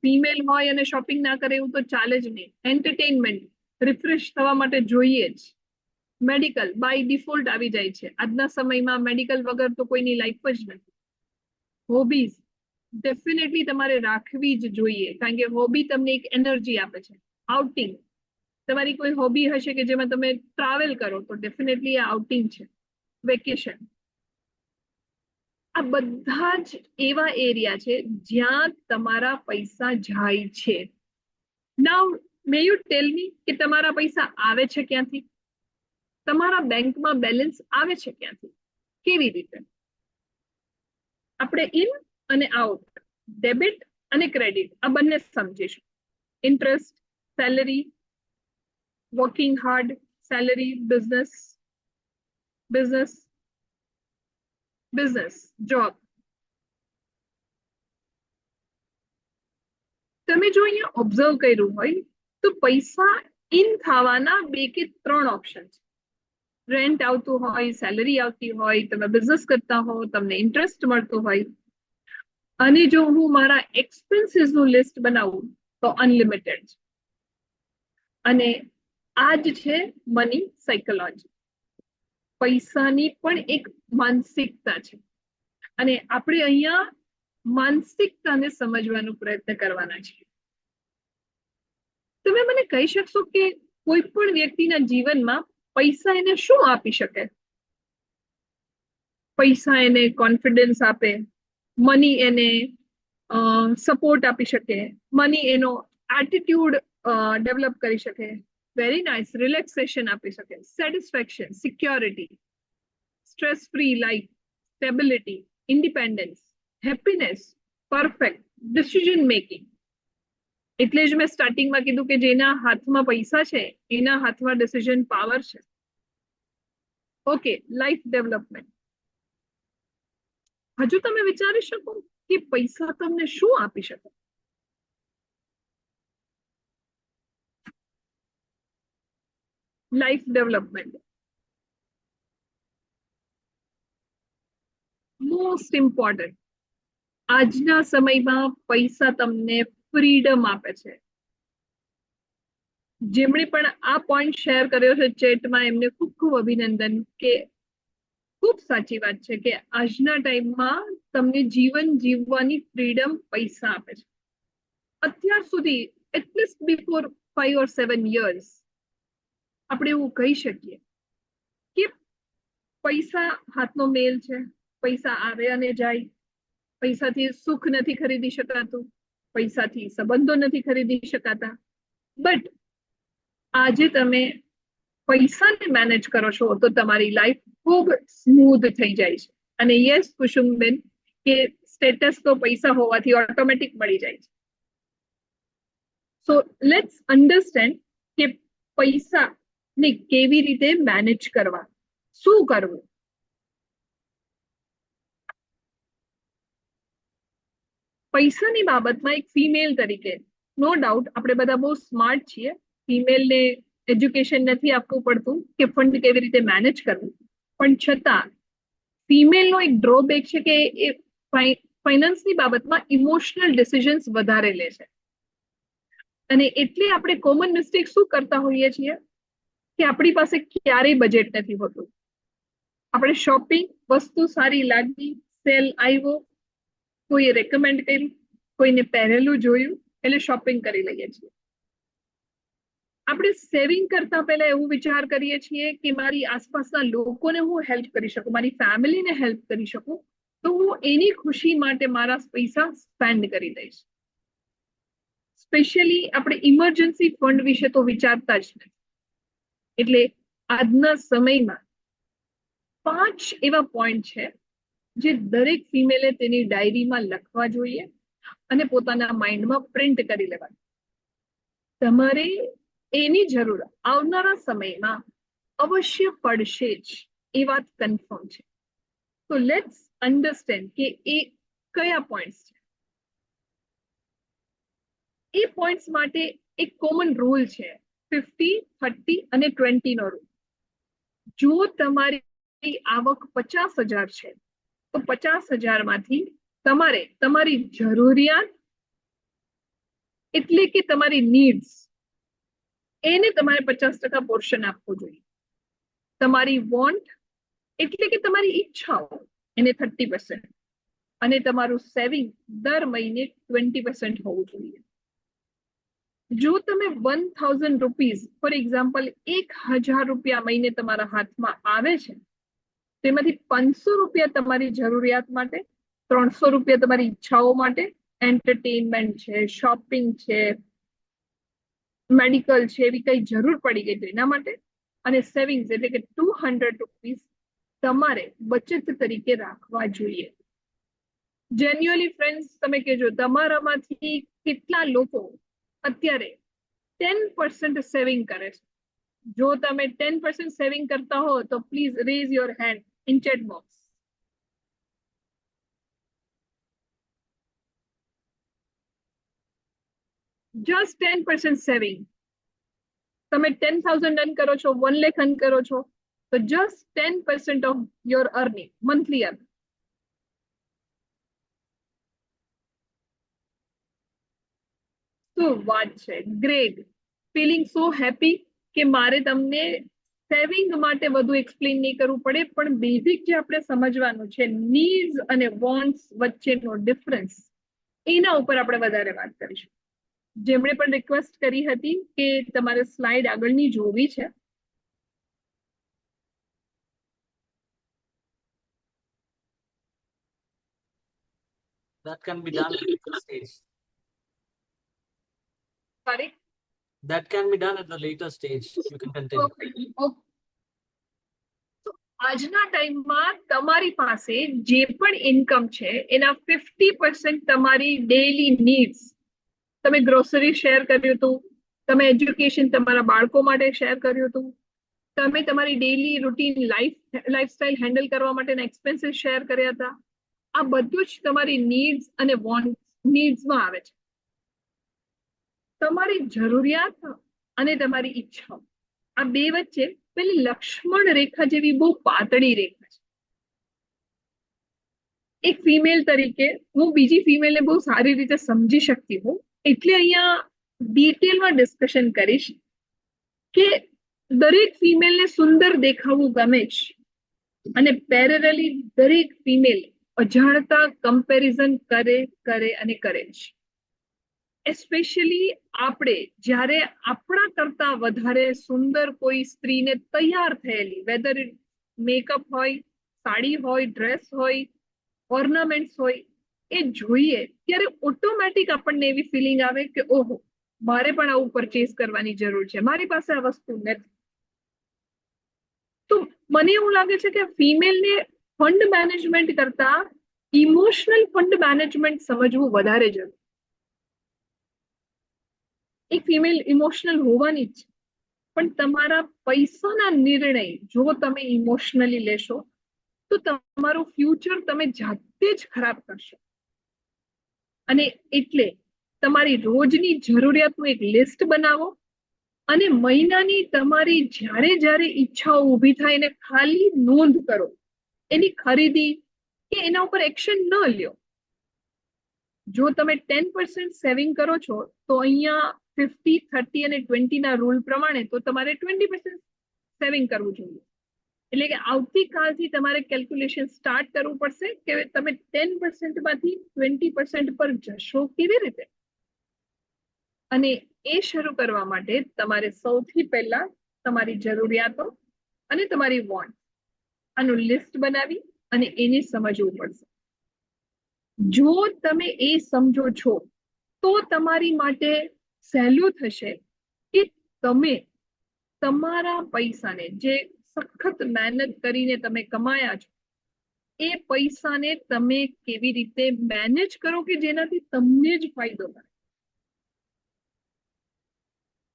Speaker 3: ફિમેલ હોય અને શોપિંગ ના કરે એવું તો ચાલે જ નહીં. એન્ટરટેનમેન્ટ, રિફ્રેશ થવા માટે જોઈએ જ. મેડિકલ બાય ડિફોલ્ટ આવી જાય છે. આજના સમયમાં મેડિકલ વગર તો કોઈની લાઈફ જ નથી. હોબીઝ ડેફિનેટલી તમારે રાખવી જ જોઈએ, કારણ કે હોબી તમને એક એનર્જી આપે છે. આઉટિંગ, તમારી કોઈ હોબી હશે કે જેમાં તમે ટ્રાવેલ કરો તો ડેફિનેટલી આ આઉટિંગ છે. વેકેશન, આ બધા જ એવા એરિયા છે જ્યાં તમારા પૈસા જાય છે. નાઉ મે યુ ટેલ મી કે તમારા પૈસા આવે છે ક્યાંથી, તમારા બેંકમાં બેલેન્સ આવે છે ક્યાંથી, કેવી રીતે. આપણે ઇન અને આઉટ, ડેબિટ અને ક્રેડિટ આ બંને સમજીશું. Interest, salary, working hard, salary, business, job. તમે જો અહીંયા ઓબ્ઝર્વ કર્યું હોય તો પૈસા ઇન થવાના 2 કે 3 ઓપ્શન છે. રેન્ટ આવતું હોય, સેલરી આવતી હોય, તમે બિઝનેસ કરતા હો, તમને ઇન્ટરેસ્ટ મળતું હોય. અને જો હું મારા એક્સપેન્સીસ નું લિસ્ટ બનાવું તો અનલિમિટેડ છે. અને આ જ છે મની સાયકોલોજી. પૈસાની પણ એક માનસિકતા છે અને આપણે અહીંયા માનસિકતાને સમજવાનો પ્રયત્ન કરવાના છીએ. તમે મને કહી શકશો કે કોઈ પણ વ્યક્તિના જીવનમાં પૈસા એને શું આપી શકે? પૈસા એને કોન્ફિડન્સ આપે, મની એને સપોર્ટ આપી શકે, મની એનો એટીટ્યુડ ડેવલપ કરી શકે, વેરી નાઇસ રિલેક્સેશન આપી શકે, satisfaction, security, stress free life, stability, independence, happiness, perfect decision making. એટલે જ મેં સ્ટાર્ટિંગમાં કીધું કે જેના હાથમાં પૈસા છે એના હાથમાં ડિસિઝન પાવર છે. Okay, life development. હજુ તમે વિચારી શકો કે પૈસા તમને શું આપી શકે? Life development most important. આજના સમયમાં પૈસા તમને ફ્રીડમ આપે છે. જેમણે પણ આ પોઈન્ટ શેર કર્યો છે ચેટમાં એમને ખૂબ ખૂબ અભિનંદન, કે ખૂબ સાચી વાત છે કે આજના ટાઈમમાં તમને જીવન જીવવાની ફ્રીડમ પૈસા આપે છે. અત્યાર સુધી એટલીસ્ટ બિફોર 5 or 7 years આપણે એવું કહી શકીએ કે પૈસા હાથનો મેલ છે, પૈસા આવે અને જાય, પૈસાથી સુખ નથી ખરીદી શકાતું, પૈસાથી સંબંધો નથી ખરીદી શકાતા. બટ આજે તમે પૈસાને મેનેજ કરો છો તો તમારી લાઈફ ખૂબ સ્મૂધ થઈ જાય છે. અને યસ કુસુમબેન, કે સ્ટેટસ તો પૈસા હોવાથી ઓટોમેટિક મળી જાય છે. સો લેટ્સ અન્ડરસ્ટેન્ડ કે પૈસા ને કેવી રીતે મેનેજ કરવા, શું કરવું. પૈસાની બાબતમાં એક ફિમેલ તરીકે નો ડાઉટ આપણે બધા બહુ સ્માર્ટ છીએ. ફિમેલને એજ્યુકેશન નથી આપવું પડતું કે ફંડ કેવી રીતે મેનેજ કરવું, પણ છતાં ફિમેલનો એક ડ્રોબેક છે કે એ ફાઇનાન્સની બાબતમાં ઇમોશનલ ડિસિઝન્સ વધારે લે છે. અને એટલે આપણે કોમન મિસ્ટેક શું કરતા હોઈએ છીએ કે આપણી પાસે ક્યારેય બજેટ નથી હોતું. આપણે શોપિંગ, વસ્તુ સારી લાગી, સેલ આવ્યો, કોઈએ રેકમેન્ડ કર્યું, કોઈને પહેરેલું જોયું એટલે શોપિંગ કરી લઈએ છીએ. આપણે સેવિંગ કરતા પહેલા એવું વિચાર કરીએ છીએ કે મારી આસપાસના લોકોને હું હેલ્પ કરી શકું, મારી ફેમિલીને હેલ્પ કરી શકું, તો હું એની ખુશી માટે મારા પૈસા સ્પેન્ડ કરી દઈશ. સ્પેશિયલી આપણે ઇમરજન્સી ફંડ વિશે તો વિચારતા જ નથી. એટલે આજના સમયમાં 5 એવા પોઈન્ટ છે જે દરેક ફિમેલે તેની ડાયરીમાં લખવા જોઈએ અને પોતાના માઇન્ડમાં પ્રિન્ટ કરી લેવા. તમારે એની જરૂર આવનારા સમયમાં અવશ્ય પડશે જ, એ વાત કન્ફર્મ છે. તો લેટ્સ અન્ડરસ્ટેન્ડ કે એ કયા પોઈન્ટ્સ છે. એ પોઈન્ટ્સ માટે એક કોમન રૂલ છે, 50, 30 અને 20 નો રૂલ. જો તમારી આવક 50,000 છે તો 50,000 માંથી તમારે તમારી જરૂરિયાત એટલે કે તમારી નીડ્સ એને તમારે 50% પોર્શન આપવું જોઈએ. તમારી વોન્ટ એટલે કે તમારી ઈચ્છાઓ એને 30% અને તમારું સેવિંગ દર મહિને 20% હોવું જોઈએ. જો તમે 1,000 રૂપીઝ ફોર એક્ઝામ્પલ 1,000 રૂપિયા મહિને તમારા હાથમાં આવે છે, તેમાંથી 500 રૂપિયા તમારી જરૂરિયાત માટે, 300 રૂપિયા તમારી ઈચ્છાઓ માટે, એન્ટરટેનમેન્ટ છે, શોપિંગ છે, મેડિકલ છે, એવી કઈ જરૂર પડી ગઈ તો એના માટે, અને સેવિંગ્સ એટલે કે 200 રૂપીઝ તમારે બચત તરીકે રાખવા જોઈએ. જેન્યુઅલી ફ્રેન્ડ્સ તમે કહેજો તમારામાંથી કેટલા લોકો અત્યારે 10% સેવિંગ કરે છે? જો તમે 10% સેવિંગ કરતા હો તો please rays your hand in chat box. Just 10% saving. તમે 10,000 અર્ન કરો છો, 1 લાખ અર્ન કરો છો, તો just 10% of your earning, monthly earning. શું વાત છે, ગ્રેટ. ફીલિંગ સો હેપી કે મારે તમને સેવિંગ માટે વધુ એક્સપ્લેન નહીં કરવું પડે, પણ બેઝિક જે આપણે સમજવાનું છે નીડ્સ અને વોન્ટ્સ વચ્ચેનો ડિફરન્સ, એના ઉપર આપણે વધારે વાત કરીશું. જેમણે પણ રિક્વેસ્ટ કરી હતી કે તમારે સ્લાઇડ આગળની જોવી છે,
Speaker 2: That can be done at a later stage.
Speaker 3: Sorry.
Speaker 2: That can be done at the later stage. You can continue.
Speaker 3: Okay. તો આજના ટાઈમમાં તમારી પાસે જે પણ ઇન્કમ છે એના 50% તમારી ડેઈલી નીડ્સ, તમે ગ્રોસરી શેર કર્યું હતું, તમે એજ્યુકેશન તમારા બાળકો માટે શેર કર્યું હતું, તમે તમારી ડેઈલી રૂટીન લાઈફસ્ટાઈલ હેન્ડલ કરવા માટેના એક્સપેન્સીસ શેર કર્યા હતા. આ બધું જ તમારી નીડ્સ અને નીડ્સમાં આવે છે. તમારી જરૂરિયાત અને તમારી ઈચ્છાઓ, આ બે વચ્ચે પેલી લક્ષ્મણ રેખા જેવી બહુ પાતળી રેખા છે. એક ફિમેલ તરીકે હું બીજી ફિમેલને બહુ સારી રીતે સમજી શકતી હોઉં એટલે અહીંયા ડિટેલમાં ડિસ્કશન કરીશ કે દરેક ફિમેલને સુંદર દેખાવું ગમે છે અને પેરેલલી દરેક ફિમેલ અજાણતા કમ્પેરિઝન કરે છે. એસ્પેશિયલી આપણે જ્યારે આપણા કરતા વધારે સુંદર કોઈ સ્ત્રીને તૈયાર થયેલી, વેધર મેકઅપ હોય, સાડી હોય, ડ્રેસ હોય, ઓર્નામેન્ટ્સ હોય, એ જોઈએ ત્યારે ઓટોમેટિક આપણને એવી ફિલિંગ આવે કે ઓહો, મારે પણ આવું પરચેસ કરવાની જરૂર છે, મારી પાસે આ વસ્તુ નથી. તો મને એવું લાગે છે કે ફિમેલને ફંડ મેનેજમેન્ટ કરતા ઇમોશનલ ફંડ મેનેજમેન્ટ સમજવું વધારે જરૂરી. એક ફિમેલ ઇમોશનલ હોવાની જ છે, પણ તમારા પૈસાના નિર્ણય જો તમે ઇમોશનલી લેશો તો તમારું ફ્યુચર તમે જાતે જ ખરાબ કરશો. અને એટલે તમારી રોજની જરૂરિયાતનું એક લિસ્ટ બનાવો અને મહિનાની તમારી જ્યારે ઈચ્છાઓ ઊભી થાય એને ખાલી નોંધ કરો. એની ખરીદી કે એના ઉપર એક્શન ન લ્યો. જો તમે 10% સેવિંગ કરો છો તો અહીંયા 50, 30 અને 20 ના રૂલ પ્રમાણે તો તમારે 20% સેવિંગ કરવું જોઈએ. એટલે કે આવતીકાલથી તમારે કેલ્ક્યુલેશન સ્ટાર્ટ કરવું પડશે કે તમે 10% માંથી 20% પર જશો કેવી રીતે. અને એ શરૂ કરવા માટે તમારે સૌથી પહેલા તમારી જરૂરિયાતો અને તમારી વોન્ટ આનું લિસ્ટ બનાવી અને એને સમજવું પડશે. જો તમે એ સમજો છો તો તમારી માટે સહેલું થશે કે તમે તમારા પૈસાને જે સખત મહેનત કરીને તમે કમાયા છો એ પૈસાને તમે કેવી રીતે મેનેજ કરો કે જેનાથી તમને જ ફાયદો મળે.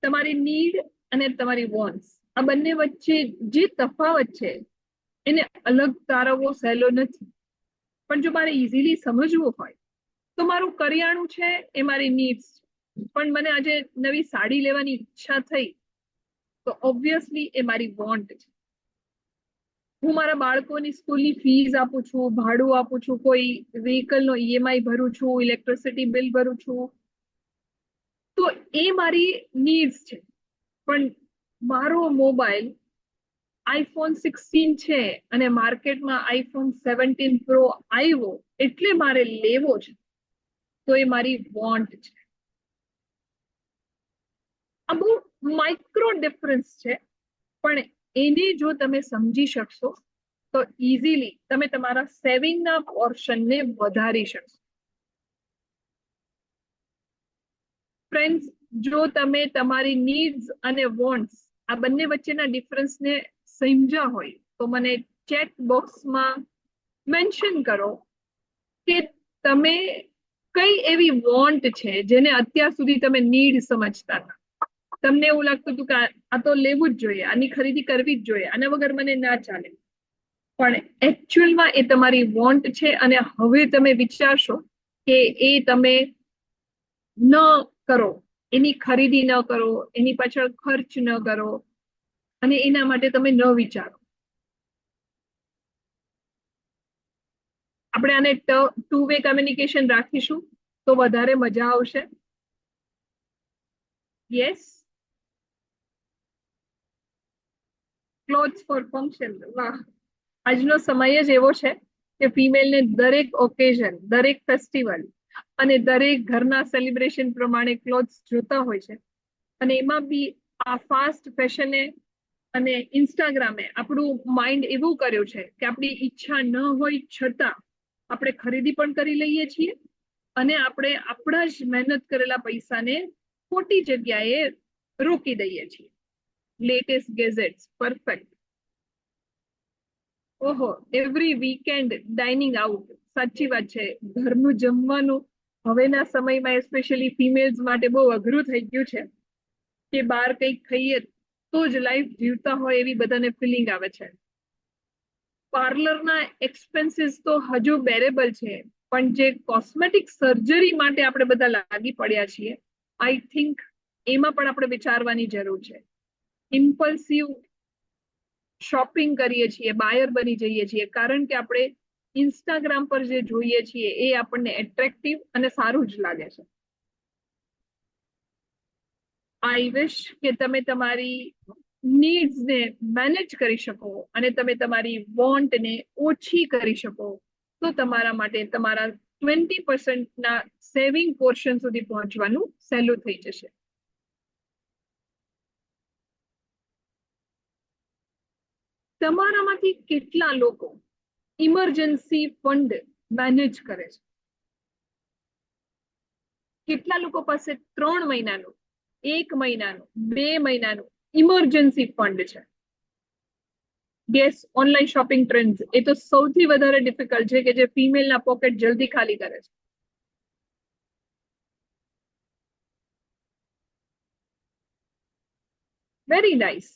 Speaker 3: તમારી નીડ અને તમારી વોન્ટ્સ આ બંને વચ્ચે જે તફાવત છે એને અલગ તારવવો સહેલો નથી. પણ જો મારે ઇઝીલી સમજવું હોય તો મારું કરિયાણું છે એ મારી નીડ્સ, પણ મને આજે નવી સાડી લેવાની ઈચ્છા થઈ તો ઓબ્વિયસલી એ મારી વોન્ટ છે. હું મારા બાળકોની સ્કૂલની ફીસ આપું છું, ભાડું આપું છું, કોઈ વ્હીકલનો EMI ભરું છું, ઇલેક્ટ્રિસિટી બિલ ભરું છું, તો એ મારી નીડ્સ છે. પણ મારો મોબાઈલ iPhone 16 છે અને માર્કેટમાં iPhone 17 Pro આવ્યો એટલે મારે લેવો છે, તો એ મારી વોન્ટ છે. આ બહુ માઇક્રો ડિફરન્સ છે, પણ એને જો તમે સમજી શકશો તો ઇઝીલી તમે તમારા સેવિંગના પોર્શનને વધારી શકશો. ફ્રેન્ડ્સ, જો તમે તમારી નીડ્સ અને વોન્ટ્સ આ બંને વચ્ચેના ડિફરન્સને સમજ્યા હોય તો મને ચેટ બોક્સમાં મેન્શન કરો કે તમે કઈ એવી વોન્ટ છે જેને અત્યાર સુધી તમે નીડ સમજતા હતા. તમને એવું લાગતું હતું કે આ તો લેવું જ જોઈએ, આની ખરીદી કરવી જ જોઈએ, આના વગર મને ના ચાલે, પણ એકચ્યુઅલમાં એ તમારી વોન્ટ છે અને હવે તમે વિચારશો કે એ તમે ન કરો, એની ખરીદી ન કરો, એની પાછળ ખર્ચ ન કરો અને એના માટે તમે ન વિચારો. આપણે આને 2 વે કમ્યુનિકેશન રાખીશું તો વધારે મજા આવશે. Yes, clothes for function. વાહ, આજનો સમય જ એવો છે કે ફિમેલને દરેક ઓકેઝન, દરેક ફેસ્ટિવલ અને દરેક ઘરના સેલિબ્રેશન પ્રમાણે ક્લોથ્સ જોતા હોય છે. અને એમાં બી આ ફાસ્ટ ફેશને અને ઇન્સ્ટાગ્રામે આપણું માઇન્ડ એવું કર્યું છે કે આપણી ઈચ્છા ન હોય છતાં આપણે ખરીદી પણ કરી લઈએ છીએ અને આપણે આપણા જ મહેનત કરેલા પૈસાને ખોટી જગ્યાએ રોકી દઈએ છીએ. Latest gadgets, perfect. ઓહો, એવરી વીકેન્ડ ડાઇનિંગ આઉટ. સાચી વાત છે, ઘરનું જમવાનું હવેના સમયમાં સ્પેશિયલી ફિમેલ્સ માટે બહુ અઘરું થઈ ગયું છે કે બહાર કંઈક ખાઈએ તો જ લાઈફ જીવતા હોય એવી બધાને ફિલિંગ આવે છે. પાર્લરના એક્સપેન્સીસ તો હજુ બેરેબલ છે, પણ જે કોસ્મેટિક સર્જરી માટે આપણે બધા લાગી પડ્યા છીએ, આઈ થિંક એમાં પણ આપણે વિચારવાની જરૂર છે. ઇમ્પલ્સિવ શોપિંગ કરીએ છીએ, બાયર બની જઈએ છીએ, કારણ કે આપણે ઇન્સ્ટાગ્રામ પર જે જોઈએ છીએ એ આપણને એટ્રેક્ટિવ અને સારું જ લાગે છે. આઈ વિશ કે તમે તમારી નીડ્સને મેનેજ કરી શકો અને તમે તમારી વોન્ટને ઓછી કરી શકો, તો તમારા માટે તમારા 20% સેવિંગ પોર્શન સુધી પહોંચવાનું સહેલું થઈ જશે. તમારામાંથી કેટલા લોકો ઇમરજન્સી ફંડ મેનેજ કરે છે? કેટલા લોકો પાસે 3 મહિનાનું, 1 મહિનાનું, 2 મહિનાનું ઇમરજન્સી ફંડ છે? ગેસ, ઓનલાઈન શોપિંગ ટ્રેન્ડ્સ એ તો સૌથી વધારે ડિફિકલ્ટ છે કે જે ફિમેલના પોકેટ જલ્દી ખાલી કરે છે. Very nice.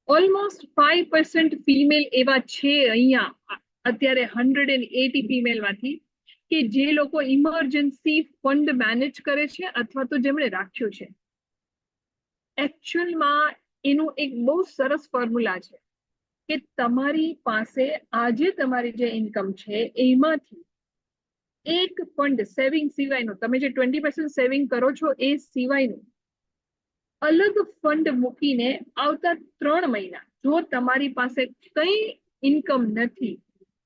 Speaker 3: ઓલમોસ્ટ 5% ફિમેલ એવા છે અહીંયા અત્યારે 180 ફિમેલમાંથી કે જે લોકો ઇમરજન્સી ફંડ મેનેજ કરે છે અથવા તો જેમણે રાખ્યું છે. એકચ્યુઅલમાં એનું એક બહુ સરસ ફોર્મ્યુલા છે કે તમારી પાસે આજે તમારી જે ઇન્કમ છે એમાંથી એક ફંડ સેવિંગ સિવાયનું, તમે જે 20% સેવિંગ કરો છો એ સિવાયનું અલગ ફંડ મૂકીને આવતા 3 મહિના જો તમારી પાસે કઈ ઇન્કમ નથી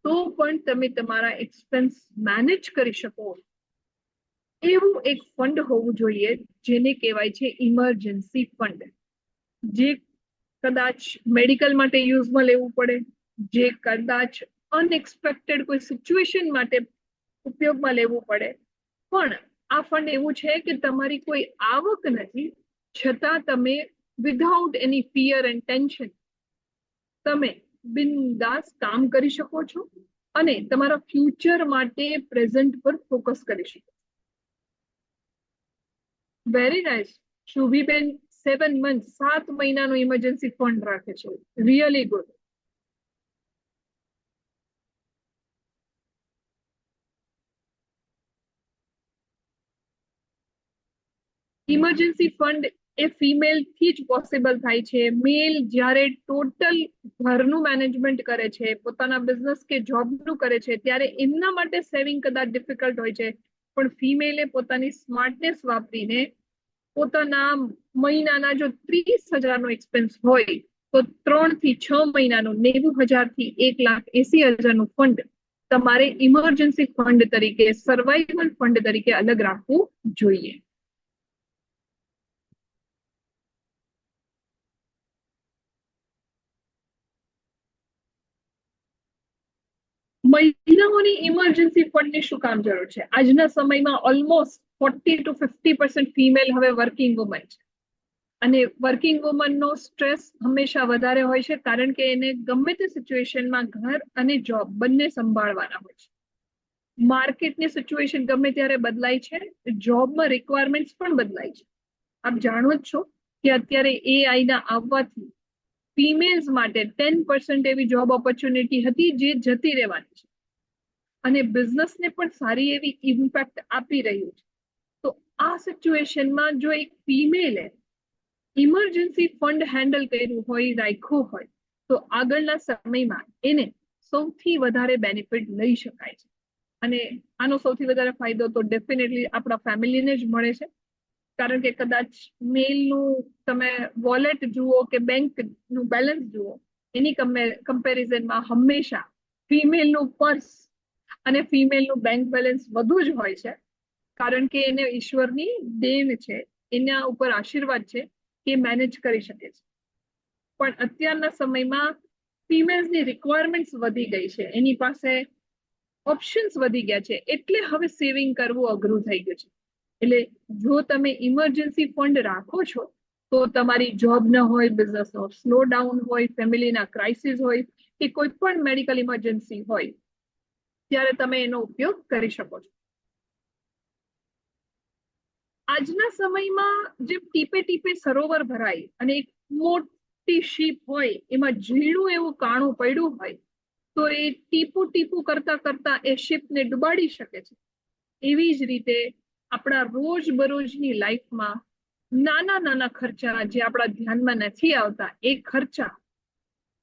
Speaker 3: તો પણ તમે તમારા એક્સપેન્સ મેનેજ કરી શકો એવું એક ફંડ હોવું જોઈએ જેને કહેવાય છે ઇમરજન્સી ફંડ. જે કદાચ મેડિકલ માટે યુઝમાં લેવું પડે, જે કદાચ અનએક્સપેક્ટેડ કોઈ સિચ્યુએશન માટે ઉપયોગમાં લેવું પડે, પણ આ ફંડ એવું છે કે તમારી કોઈ આવક નથી છતાં તમે without any fear and tension તમે બિંદાસ કામ કરી શકો છો અને તમારા ફ્યુચર માટે પ્રેઝન્ટ પર ફોકસ કરી શકો. Very nice. શુભીબેન 7 મંથ, 7 મહિનાનું ઇમરજન્સી ફંડ રાખે છે. Really good. ઇમરજન્સી ફંડ એ ફિમેલ થી જ પોસિબલ થાય છે. મેલ જ્યારે ટોટલ ઘરનું મેનેજમેન્ટ કરે છે, પોતાના બિઝનેસ કે જોબનું કરે છે, ત્યારે એમના માટે સેવિંગ કદાચ ડિફિકલ્ટ હોય છે, પણ ફિમેલે પોતાની સ્માર્ટનેસ વાપરીને પોતાના મહિનાના જો 30,000નો એક્સપેન્સ હોય તો 3 થી 6 મહિનાનું 90,000 થી 1,80,000નું ફંડ તમારે ઇમરજન્સી ફંડ તરીકે, સર્વાઈવલ ફંડ તરીકે અલગ રાખવું જોઈએ. મહિલાઓની ઇમરજન્સી ફંડની શું કામ જરૂર છે? આજના સમયમાં ઓલમોસ્ટ 40 to 50% ફિમેલ હવે વર્કિંગ વુમન છે અને વર્કિંગ વુમનનો સ્ટ્રેસ હંમેશા વધારે હોય છે કારણ કે એને ગમે તે સિચ્યુએશનમાં ઘર અને જોબ બંને સંભાળવાના હોય છે. માર્કેટની સિચ્યુએશન ગમે ત્યારે બદલાય છે, જોબમાં રિક્વાયરમેન્ટ્સ પણ બદલાય છે. આપ જાણો જ છો કે અત્યારે એઆઈના આવવાથી ફિમેલ્સ માટે 10% એવી જોબ ઓપોર્ચ્યુનિટી હતી જે જતી રહેવાની છે અને બિઝનેસને પણ સારી એવી ઇમ્પેક્ટ આપી રહ્યું છે. તો આ સિચ્યુએશનમાં જો એક ફિમેલે ઇમરજન્સી ફંડ હેન્ડલ કર્યું હોય, રાખ્યું હોય, તો આગળના સમયમાં એને સૌથી વધારે બેનિફિટ લઈ શકાય છે અને આનો સૌથી વધારે ફાયદો તો ડેફિનેટલી આપણા ફેમિલીને જ મળે છે કારણ કે કદાચ મેલનું તમે વોલેટ જુઓ કે બેંકનું બેલેન્સ જુઓ એની કમ્પેરિઝનમાં હંમેશા ફિમેલનું પર્સ અને ફિમેલનું બેંક બેલેન્સ વધુ જ હોય છે કારણ કે એને ઈશ્વરની દેન છે, એના ઉપર આશીર્વાદ છે કે મેનેજ કરી શકે છે. પણ અત્યારના સમયમાં ફિમેલ્સની રિક્વાયરમેન્ટ્સ વધી ગઈ છે. એની પાસે ઓપ્શન્સ વધી ગયા છે, એટલે હવે સેવિંગ કરવું અઘરું થઈ ગયું છે. એટલે જો તમે ઇમરજન્સી ફંડ રાખો છો, તો તમારી જોબ ન હોય, બિઝનેસ નો સ્લો ડાઉન હોય, ફેમિલીના ક્રાઇસિસ હોય કે કોઈ પણ મેડિકલ ઇમરજન્સી હોય, ત્યારે તમે એનો ઉપયોગ કરી શકો છો. આજના સમયમાં જેમ ટીપે ટીપે સરોવર ભરાય અને એક મોટી શીપ હોય એમાં ઝીણું એવું કાણું પડ્યું હોય, તો એ ટીપું ટીપું કરતા કરતા એ શિપને ડુબાડી શકે છે. એવી જ રીતે આપણા રોજબરોજની લાઈફમાં નાના નાના ખર્ચા જે આપણા ધ્યાનમાં નથી આવતા, એ ખર્ચા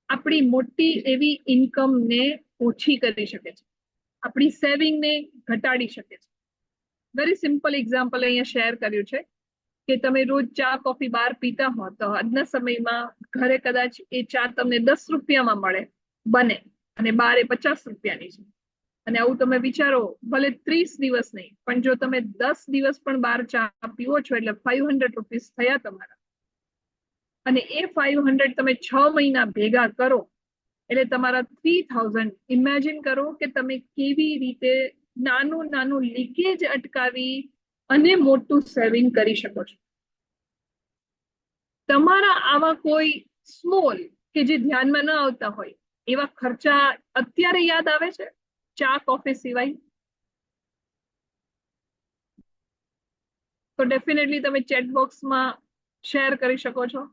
Speaker 3: આપણી મોટી એવી ઇન્કમને ઓછી કરી શકે છે, આપણી સેવિંગને ઘટાડી શકે છે. વેરી સિમ્પલ એક્ઝામ્પલ અહીંયા શેર કર્યું છે કે તમે રોજ ચા કોફી બહાર પીતા હો, તો આજના સમયમાં ઘરે કદાચ એ ચા તમને 10 રૂપિયામાં મળે બને અને બાર એ 50 રૂપિયાની છે. અને આવું તમે વિચારો, ભલે 30 દિવસ નહીં, પણ જો તમે 10 દિવસ પણ બહાર ચા પીવો છો એટલે 500 રૂપીસ થયા તમારા. અને એ 500 તમે 6 મહિના ભેગા કરો એટલે તમારા 3000. ઇમેજિન કરો કે તમે કેવી રીતે નાનું નાનું લીકેજ અટકાવી અને મોટું સેવિંગ કરી શકો છો. તમારા આવા કોઈ સ્મોલ કે જે ધ્યાનમાં ન આવતા હોય એવા ખર્ચા અત્યારે યાદ આવે છે ચા કોફી સિવાય? તો ડેફિનેટલી તમે ચેટ બોક્સમાં શેર કરી શકો છો.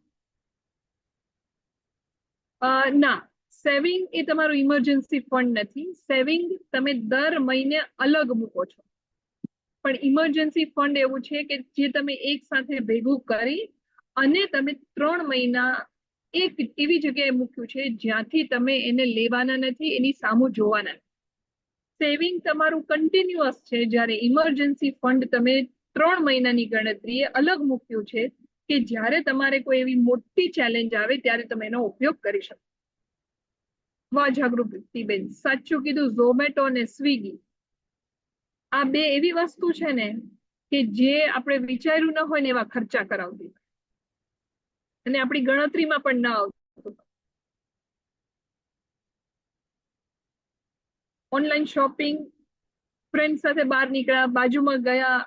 Speaker 3: ના, સેવિંગ એ તમારું ઇમરજન્સી ફંડ નથી. સેવિંગ તમે દર મહિને અલગ મૂકો છો, પણ ઇમરજન્સી ફંડ એવું છે કે જે તમે એક સાથે ભેગું કરી અને તમે 3 મહિના એક એવી જગ્યાએ મૂક્યું છે જ્યાંથી તમે એને લેવાના નથી, એની સામું જોવાના નથી. સેવિંગ તમારું કન્ટિન્યુઅસ છે, જ્યારે ઇમરજન્સી ફંડ તમે 3 મહિનાની ગણતરીએ અલગ મૂક્યું છે કે જ્યારે તમારે કોઈ એવી મોટી ચેલેન્જ આવે ત્યારે તમે એનો ઉપયોગ કરી શકો. વાહ જાગૃતિબેન, સાચું કીધું. ઝોમેટો અને સ્વિગી આ બે એવી વસ્તુ છે ને કે જે આપણે વિચાર્યું ન હોય ને એવા ખર્ચા કરાવતી અને આપણી ગણતરીમાં પણ ના આવતું. ઓનલાઈન શોપિંગ, ફ્રેન્ડ સાથે બહાર નીકળ્યા, બાજુમાં ગયા,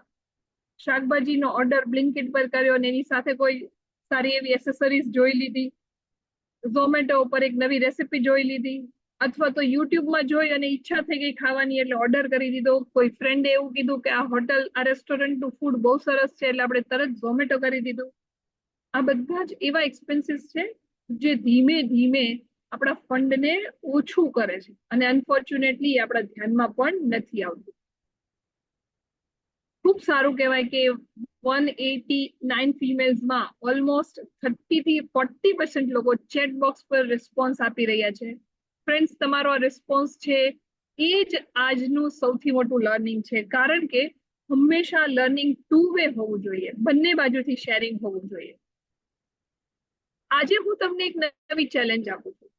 Speaker 3: શાકભાજીનો ઓર્ડર બ્લિંકિટ પર કર્યો અને એની સાથે કોઈ સારી એવી એસેસરીઝ જોઈ લીધી, ઝોમેટો ઉપર એક નવી રેસીપી જોઈ લીધી, અથવા તો યુટ્યુબમાં જોઈ અને ઈચ્છા થઈ ગઈ ખાવાની એટલે ઓર્ડર કરી દીધો. કોઈ ફ્રેન્ડે એવું કીધું કે આ હોટલ, આ રેસ્ટોરન્ટનું ફૂડ બહુ સરસ છે એટલે આપણે તરત ઝોમેટો કરી દીધું. આ બધા જ એવા એક્સપેન્સીસ છે જે ધીમે ધીમે આપણા ફંડને ઓછું કરે છે અને અનફોર્ચ્યુનેટલી આપણા ધ્યાનમાં પણ નથી આવતું. ખૂબ સારું કહેવાય કે 189 ફિમેલ્સમાં ઓલમોસ્ટ 30 થી 40% લોકો ચેટ બોક્સ પર રિસ્પોન્સ આપી રહ્યા છે. ફ્રેન્ડ્સ, તમારો આ રિસ્પોન્સ છે એ જ આજનું સૌથી મોટું લર્નિંગ છે, કારણ કે હંમેશા લર્નિંગ 2 વે હોવું જોઈએ, બંને બાજુથી શેરિંગ હોવું જોઈએ. આજે હું તમને એક નવી ચેલેન્જ આપું છું.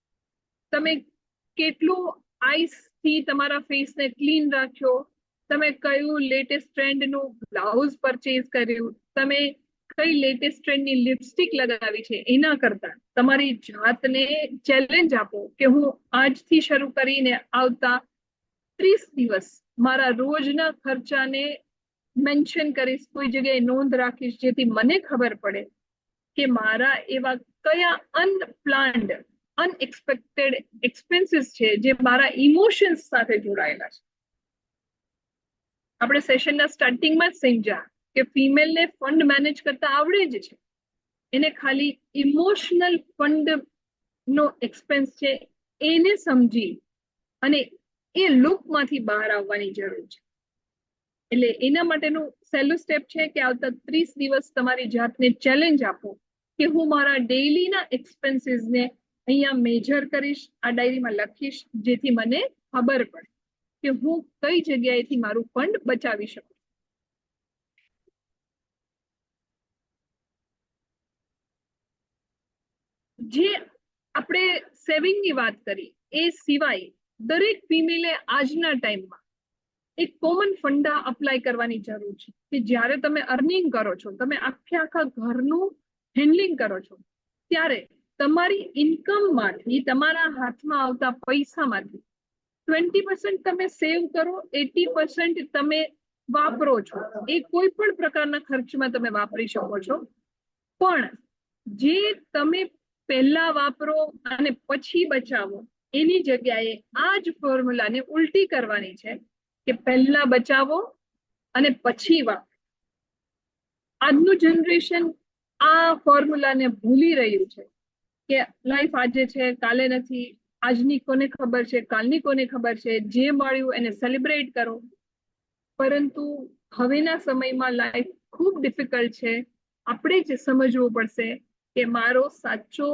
Speaker 3: તમે કેટલું આઈસથી તમારા ફેસને ક્લીન રાખ્યો, તમે કયું લેટેસ્ટ ટ્રેન્ડનું બ્લાઉઝ પરચેઝ કર્યું, તમે કઈ લેટેસ્ટ ટ્રેન્ડની લિપસ્ટિક લગાવી છે, એના કરતા તમારી જાતને ચેલેન્જ આપો કે હું આજથી શરૂ કરીને આવતા 30 દિવસ મારા રોજના ખર્ચાને મેન્શન કરીશ, કોઈ જગ્યાએ નોંધ રાખીશ, જેથી મને ખબર પડે કે મારા એવા કયા અનપ્લાન્ડ, અનએક્સપેક્ટેડ એક્સપેન્સીસ છે જે મારા ઇમોશન્સ સાથે જોડાયેલા છે. આપણે સેશનના સ્ટાર્ટિંગમાં જ સમજ્યા કે ફિમેલને ફંડ મેનેજ કરતા આવડે જ છે, એને ખાલી ઇમોશનલ ફંડ નો એક્સપેન્સ છે એને સમજી અને એ લૂપમાંથી બહાર આવવાની જરૂર છે. એટલે એના માટેનું સહેલું સ્ટેપ છે કે આવતા 30 દિવસ તમારી જાતને ચેલેન્જ આપો કે હું મારા ડેઈલીના એક્સપેન્સીસને અહીંયા મેજર કરીશ, આ ડાયરીમાં લખીશ, જેથી મને ખબર પડે કે હું કઈ જગ્યાએથી મારું ફંડ બચાવી શકું. જે આપણે સેવિંગની વાત કરી એ સિવાય દરેક ફિમેલે આજના ટાઈમમાં એક કોમન ફંડા અપ્લાય કરવાની જરૂર છે કે જ્યારે તમે અર્નિંગ કરો છો, તમે આખા ઘરનું હેન્ડલિંગ કરો છો, ત્યારે તમારી ઇન્કમમાંથી, તમારા હાથમાં આવતા પૈસામાંથી 20% તમે સેવ કરો, 80% તમે વાપરો છો. એ કોઈ પણ પ્રકારના ખર્ચમાં તમે વાપરી શકો છો. પણ જે તમે પહેલા વાપરો અને પછી બચાવો એની જગ્યાએ આ જ ફોર્મ્યુલાને ઉલટી કરવાની છે કે પહેલા બચાવો અને પછી વાપરો. આજનું જનરેશન આ ફોર્મ્યુલાને ભૂલી રહ્યું છે કે લાઈફ આજે છે કાલે નથી, આજની કોને ખબર છે કાલની કોને ખબર છે, જે મળ્યું એને સેલિબ્રેટ કરો. પરંતુ હવેના સમયમાં લાઈફ ખૂબ ડિફિકલ્ટ છે. આપણે જ સમજવું પડશે કે મારો સાચો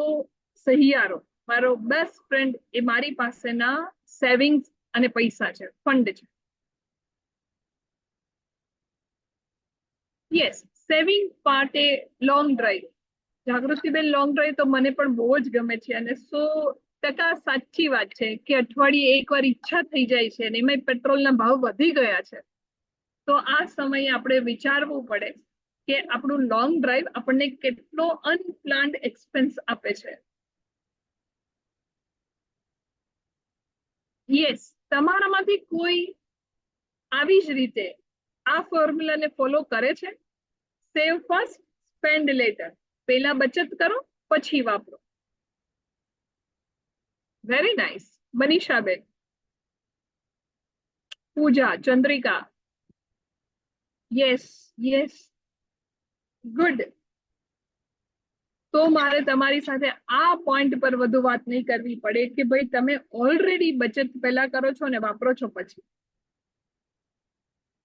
Speaker 3: સહિયારો, મારો બેસ્ટ ફ્રેન્ડ એ મારી પાસેના સેવિંગ્સ અને પૈસા છે, ફંડ છે. યસ, સેવિંગ પાર્ટ એ લોંગ ડ્રાઈવ. જાગૃતિબેન, લોંગ ડ્રાઈવ તો મને પણ બહુ જ ગમે છે અને 100% સાચી વાત છે કે અઠવાડિયે એકવાર ઈચ્છા થઈ જાય છે અને એમાં પેટ્રોલના ભાવ વધી ગયા છે. તો આ સમયે આપણે વિચારવું પડે કે આપણું લોંગ ડ્રાઈવ આપણને કેટલો અનપ્લાન્ડ એક્સપેન્સ આપે છે. યસ, તમારામાંથી કોઈ આવી જ રીતે આ ફોર્મ્યુલાને ફોલો કરે છે? Save first, spend later. પહેલા બચત કરો, પછી વાપરો. Very nice. Manishaben, Pooja, Chandrika. Yes yes, good. તો મારે તમારી સાથે આ પોઈન્ટ પર વધુ વાત નહીં કરવી પડે કે ભાઈ તમે ઓલરેડી બચત પહેલા કરો છો અને વાપરો છો પછી.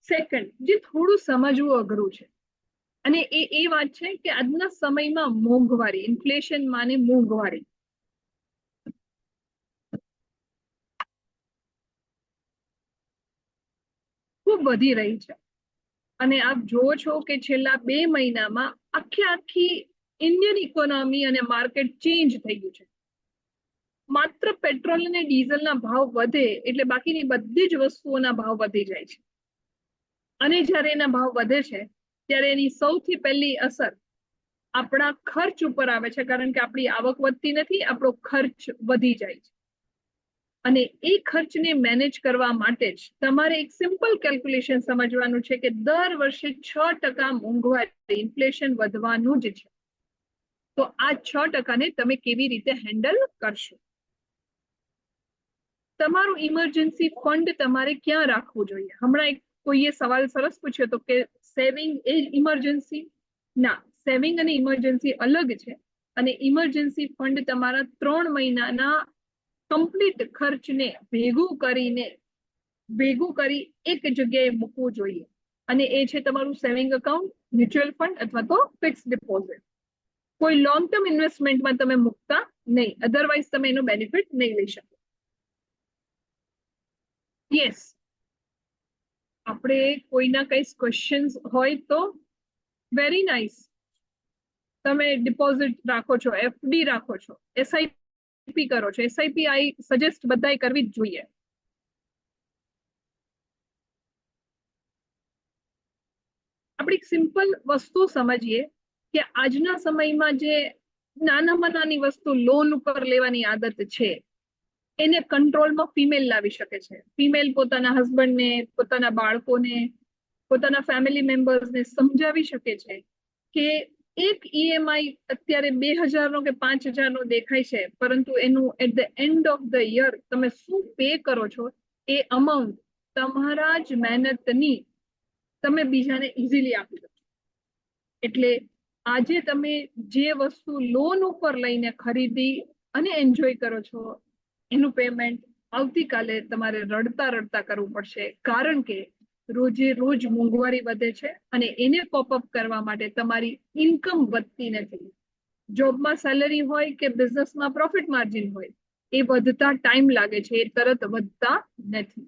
Speaker 3: સેકન્ડ, જે થોડું સમજવું અઘરું છે અને એ વાત છે કે આજના સમયમાં મોંઘવારી, ઇન્ફ્લેશન માને મોંઘવારી ખૂબ વધી રહી છે. અને આપ જુઓ છો કે છેલ્લા 2 મહિનામાં આખી ઇન્ડિયન ઇકોનોમી અને માર્કેટ ચેન્જ થઈ ગયું છે. માત્ર પેટ્રોલ અને ડીઝલના ભાવ વધે એટલે બાકીની બધી જ વસ્તુઓના ભાવ વધી જાય છે. અને જ્યારે એના ભાવ વધે છે ત્યારે એની સૌથી પહેલી અસર આપણા ખર્ચ ઉપર આવે છે, કારણ કે આપણી આવક વધતી નથી, આપણો ખર્ચ વધી જાય છે. અને એ ખર્ચને મેનેજ કરવા માટે જ તમારે એક સિમ્પલ કેલ્ક્યુલેશન સમજવાનું છે કે દર વર્ષે 6% મોંઘવારી, ઇન્ફ્લેશન વધવાનું જ છે. તો આ 6%ને તમે કેવી રીતે હેન્ડલ કરશો? તમારું ઇમરજન્સી ફંડ તમારે ક્યાં રાખવું જોઈએ? હમણાં એક કોઈએ સવાલ સરસ પૂછ્યો હતો કે સેવિંગ એ ઇમરજન્સી. ના, સેવિંગ અને ઇમરજન્સી અલગ છે. અને ઇમરજન્સી ફંડ તમારા 3 મહિનાના કમ્પ્લીટ ખર્ચને ભેગું કરી એક જગ્યાએ મૂકવું જોઈએ. અને એ છે તમારું સેવિંગ અકાઉન્ટ, મ્યુચ્યુઅલ ફંડ અથવા તો ફિક્સ ડિપોઝિટ. કોઈ લોંગ ટર્મ ઇન્વેસ્ટમેન્ટમાં તમે મૂકતા નહીં, અધરવાઇઝ તમે એનો બેનિફિટ નહીં લઈ શકો. યસ, આપણે કોઈના કઈ ક્વેશ્ચન્સ હોય તો વેરી નાઇસ. તમે ડિપોઝિટ રાખો છો, એફડી રાખો છો, એસઆઈપી કરો છો. એસઆઈપી આઈ સજેસ્ટ બધાએ કરવી જ જોઈએ. આપણે એક સિમ્પલ વસ્તુ સમજીએ કે આજના સમયમાં જે નાનામાં નાની વસ્તુ લોન ઉપર લેવાની આદત છે એને કંટ્રોલમાં ફિમેલ લાવી શકે છે. ફિમેલ પોતાના હસબન્ડને, પોતાના બાળકોને, પોતાના ફેમિલી મેમ્બર્સને સમજાવી શકે છે કે એક ઈએમઆઈ અત્યારે 2000 કે 5000 દેખાય છે, પરંતુ એનું at the end of the year તમે શું પે કરો છો એ અમાઉન્ટ તમારા જ મહેનતની તમે બીજાને ઇઝીલી આપી દો. એટલે આજે તમે જે વસ્તુ લોન ઉપર લઈને ખરીદી અને એન્જોય કરો છો એનું પેમેન્ટ આવતીકાલે તમારે રડતા રડતા કરવું પડશે, કારણ કે રોજે રોજ મોંઘવારી વધે છે અને એને કોપ અપ કરવા માટે તમારી ઇન્કમ વધતી નથી. જોબમાં સેલરી હોય કે બિઝનેસમાં પ્રોફિટ માર્જિન હોય, એ વધતા ટાઈમ લાગે છે, એ તરત વધતા નથી.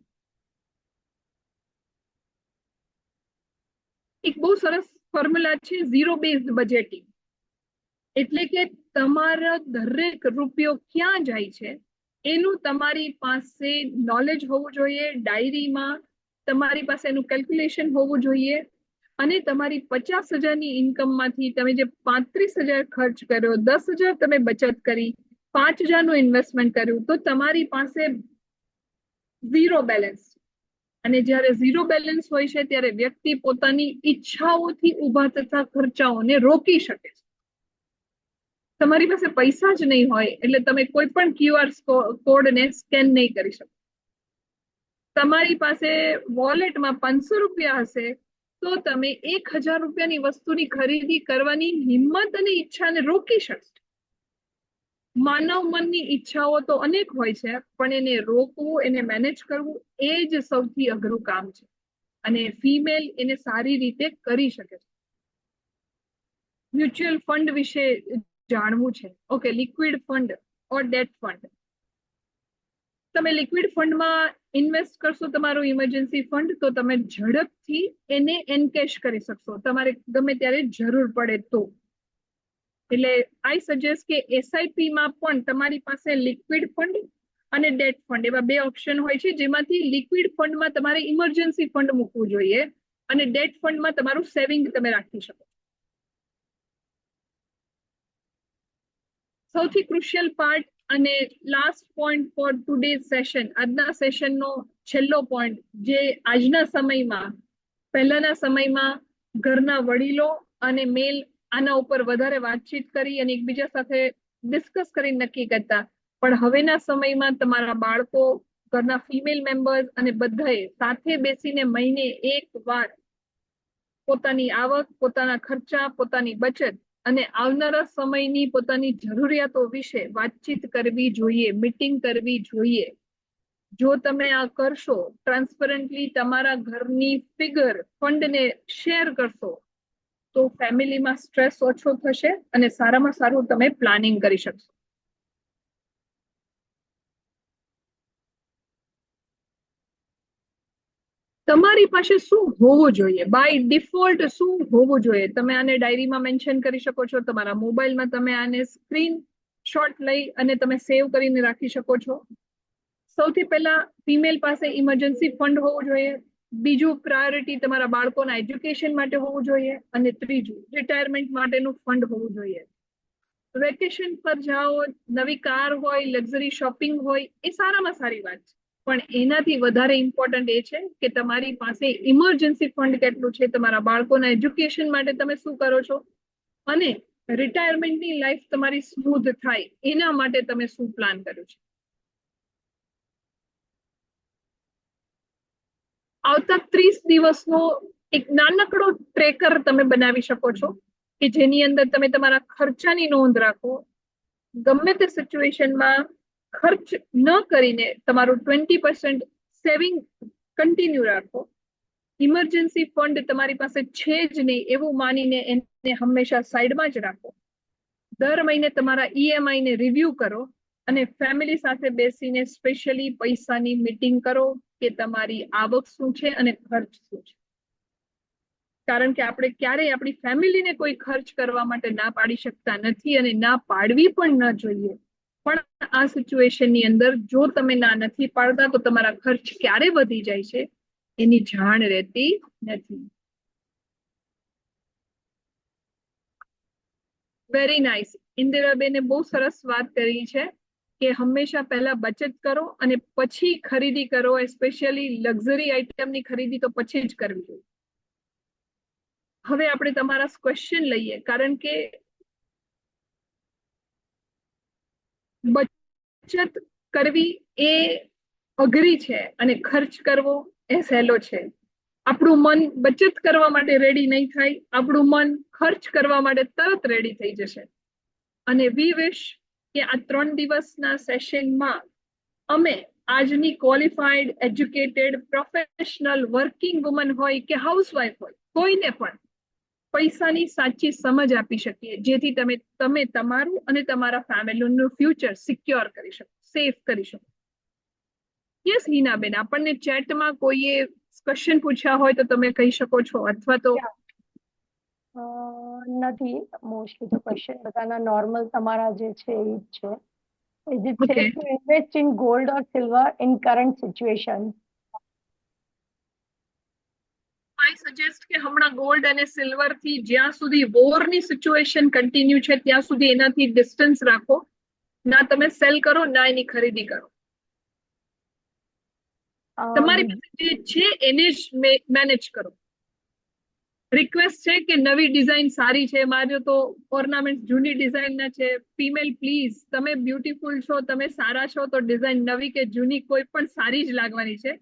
Speaker 3: એક બહુ સરસ ફોર્મ્યુલા છે ઝીરો બેઝડ બજેટિંગ. એટલે કે તમારા દરેક રૂપિયો ક્યાં જાય છે એનું તમારી પાસે નોલેજ હોવું જોઈએ, ડાયરીમાં તમારી પાસે એનું કેલ્ક્યુલેશન હોવું જોઈએ. અને તમારી 50,000ની ઇન્કમમાંથી તમે જે 35,000 ખર્ચ કર્યો, 10,000 તમે બચત કરી, 5,000નું ઇન્વેસ્ટમેન્ટ કર્યું, તો તમારી પાસે ઝીરો બેલેન્સ. અને જ્યારે ઝીરો બેલેન્સ હોય છે ત્યારે વ્યક્તિ પોતાની ઈચ્છાઓથી ઊભા થતા ખર્ચાઓને રોકી શકે છે. તમારી પાસે પૈસા જ નહીં હોય એટલે તમે કોઈ પણ QR કોડને સ્કેન નહીં કરી શકો. તમારી પાસે વોલેટમાં 500 રૂપિયા હશે તો તમે 1000 રૂપિયાની વસ્તુની ખરીદી કરવાની હિંમત અને ઈચ્છાને રોકી શકશો. માનવ મનની ઈચ્છાઓ તો અનેક હોય છે, પણ એને રોકવું, એને મેનેજ કરવું એ જ સૌથી અઘરું કામ છે. અને ફિમેલ એને સારી રીતે કરી શકે છે. મ્યુચ્યુઅલ ફંડ વિશે જાણવું છે. ઓકે, લિક્વિડ ફંડ ઓર ડેટ ફંડ. તમે લિક્વિડ ફંડમાં ઇન્વેસ્ટ કરશો તમારું ઇમરજન્સી ફંડ, તો તમે ઝડપથી એને એનકેશ કરી શકશો તમારે ગમે ત્યારે જરૂર પડે તો. એટલે આઈ સજેસ્ટ કે SIP માં પણ તમારી પાસે લિક્વિડ ફંડ અને ડેટ ફંડ એવા બે ઓપ્શન હોય છે, જેમાંથી લિક્વિડ ફંડમાં તમારે ઇમરજન્સી ફંડ મૂકવું જોઈએ અને ડેટ ફંડમાં તમારું સેવિંગ તમે રાખી શકો. સૌથી ક્રુશિયલ પાર્ટ અને last point four today's session, આજના સેશનનો છેલ્લો પોઈન્ટ, જે આજના સમયમાં, પહેલાના સમયમાં ઘરના વડીલો અને મેલ આના ઉપર વધારે વાતચીત કરી અને એકબીજા સાથે ડિસ્કસ કરી નક્કી કરતા, પણ હવેના સમયમાં તમારા બાળકો, ઘરના ફિમેલ મેમ્બર્સ અને બધાએ સાથે બેસીને મહિને એક વાર પોતાની આવક, પોતાના ખર્ચા, પોતાની બચત અને આવનારા સમયની પોતાની જરૂરિયાતો વિશે વાતચીત કરવી જોઈએ, મીટિંગ કરવી જોઈએ. જો તમે આ કરશો, ટ્રાન્સપરન્ટલી તમારા ઘરની ફિગર, ફંડને શેર કરશો, તો ફેમિલીમાં સ્ટ્રેસ ઓછો થશે અને સારામાં સારું તમે પ્લાનિંગ કરી શકશો. તમારી પાસે શું હોવું જોઈએ, બાય ડિફોલ્ટ શું હોવું જોઈએ, તમે આને ડાયરીમાં મેન્શન કરી શકો છો. તમારા મોબાઈલમાં તમે આને સ્ક્રીન શોટ લઈ અને તમે સેવ કરીને રાખી શકો છો. સૌથી પહેલા ફિમેલ પાસે ઇમરજન્સી ફંડ હોવું જોઈએ. બીજું, પ્રાયોરિટી તમારા બાળકોના એજ્યુકેશન માટે હોવું જોઈએ. અને ત્રીજું, રિટાયરમેન્ટ માટેનું ફંડ હોવું જોઈએ. વેકેશન પર જાઓ, નવી કાર હોય, લક્ઝરી શોપિંગ હોય, એ સારામાં સારી વાત છે, પણ એનાથી વધારે ઇમ્પોર્ટન્ટ એ છે કે તમારી પાસે ઇમરજન્સી ફંડ કેટલું છે, તમારા બાળકોના એજ્યુકેશન માટે તમે શું કરો છો, અને રિટાયરમેન્ટની લાઈફ તમારી સ્મૂધ થાય એના માટે તમે શું પ્લાન કર્યું છે. આવતા 30 દિવસનો એક નાનકડો ટ્રેકર તમે બનાવી શકો છો કે જેની અંદર તમે તમારા ખર્ચાની નોંધ રાખો. ગમે તે સિચ્યુએશનમાં ખર્ચ ન કરીને તમારું 20% સેવિંગ કન્ટિન્યુ રાખો. ઇમરજન્સી ફંડ તમારી પાસે છે જ નહીં એવું માનીને એને હંમેશા સાઈડમાં જ રાખો. દર મહિને તમારા EMI ને રિવ્યુ કરો અને ફેમિલી સાથે બેસીને સ્પેશિયલી પૈસાની મીટિંગ કરો કે તમારી આવક શું છે અને ખર્ચ શું છે. કારણ કે આપણે ક્યારેય આપણી ફેમિલીને કોઈ ખર્ચ કરવા માટે ના પાડી શકતા નથી અને ના પાડવી પણ ન જોઈએ. પણ આ સિચ્યુએશનની અંદર જો તમે ના નથી પાડતા તો તમારા ખર્ચ ક્યારે વધી જાય છે એની જાણ રહેતી નથી. Very nice. ઇન્દિરાબેને બહુ સરસ વાત કરી છે કે હંમેશા પહેલા બચત કરો અને પછી ખરીદી કરો. સ્પેશિયલી લક્ઝરી આઇટમની ખરીદી તો પછી જ કરવી જોઈએ. હવે આપણે તમારા ક્વેશ્ચન લઈએ, કારણ કે બચત કરવી એ અઘરી છે અને ખર્ચ કરવો એ સહેલો છે. આપણું મન બચત કરવા માટે રેડી નહીં થાય, આપણું મન ખર્ચ કરવા માટે તરત રેડી થઈ જશે. અને વી વિશ કે આ 3 દિવસના સેશનમાં અમે આજની qualified, educated, professional working woman હોય કે હાઉસવાઈફ હોય, કોઈને પણ પૈસાની સાચી સમજ આપી શકીએ, જેથી તમે તમારું અને તમારા ફેમિલીનું ફ્યુચર સિક્યોર કરી શકો, સેફ કરી શકો. યસ હિનાબેન, આપણને ચેટમાં કોઈએ ક્વેશ્ચન પૂછ્યા હોય તો તમે કહી શકો છો, અથવા તો
Speaker 4: નથી. મોસ્ટલી તો ક્વેશ્ચન બધાના નોર્મલ તમારા જે છે એ જ છે. Is it
Speaker 3: Okay.
Speaker 4: safe to invest in gold or silver in current situation?
Speaker 3: I suggest કે હમણાં ગોલ્ડ અને સિલ્વર થી જ્યાં સુધી વોરની સિચ્યુએશન કન્ટિન્યુ છે ત્યાં સુધી એનાથી ડિસ્ટન્સ રાખો. ના તમે સેલ કરો, ના એની ખરીદી કરો. તમારી પાસે જે છે એને જ મેનેજ કરો. રિક્વેસ્ટ છે કે નવી ડિઝાઇન સારી છે, મારે તો ઓર્નામેન્ટ જૂની ડિઝાઇન ના છે. ફિમેલ પ્લીઝ, તમે બ્યુટીફુલ છો, તમે સારા છો, તો ડિઝાઇન નવી કે જૂની કોઈ પણ સારી જ લાગવાની છે.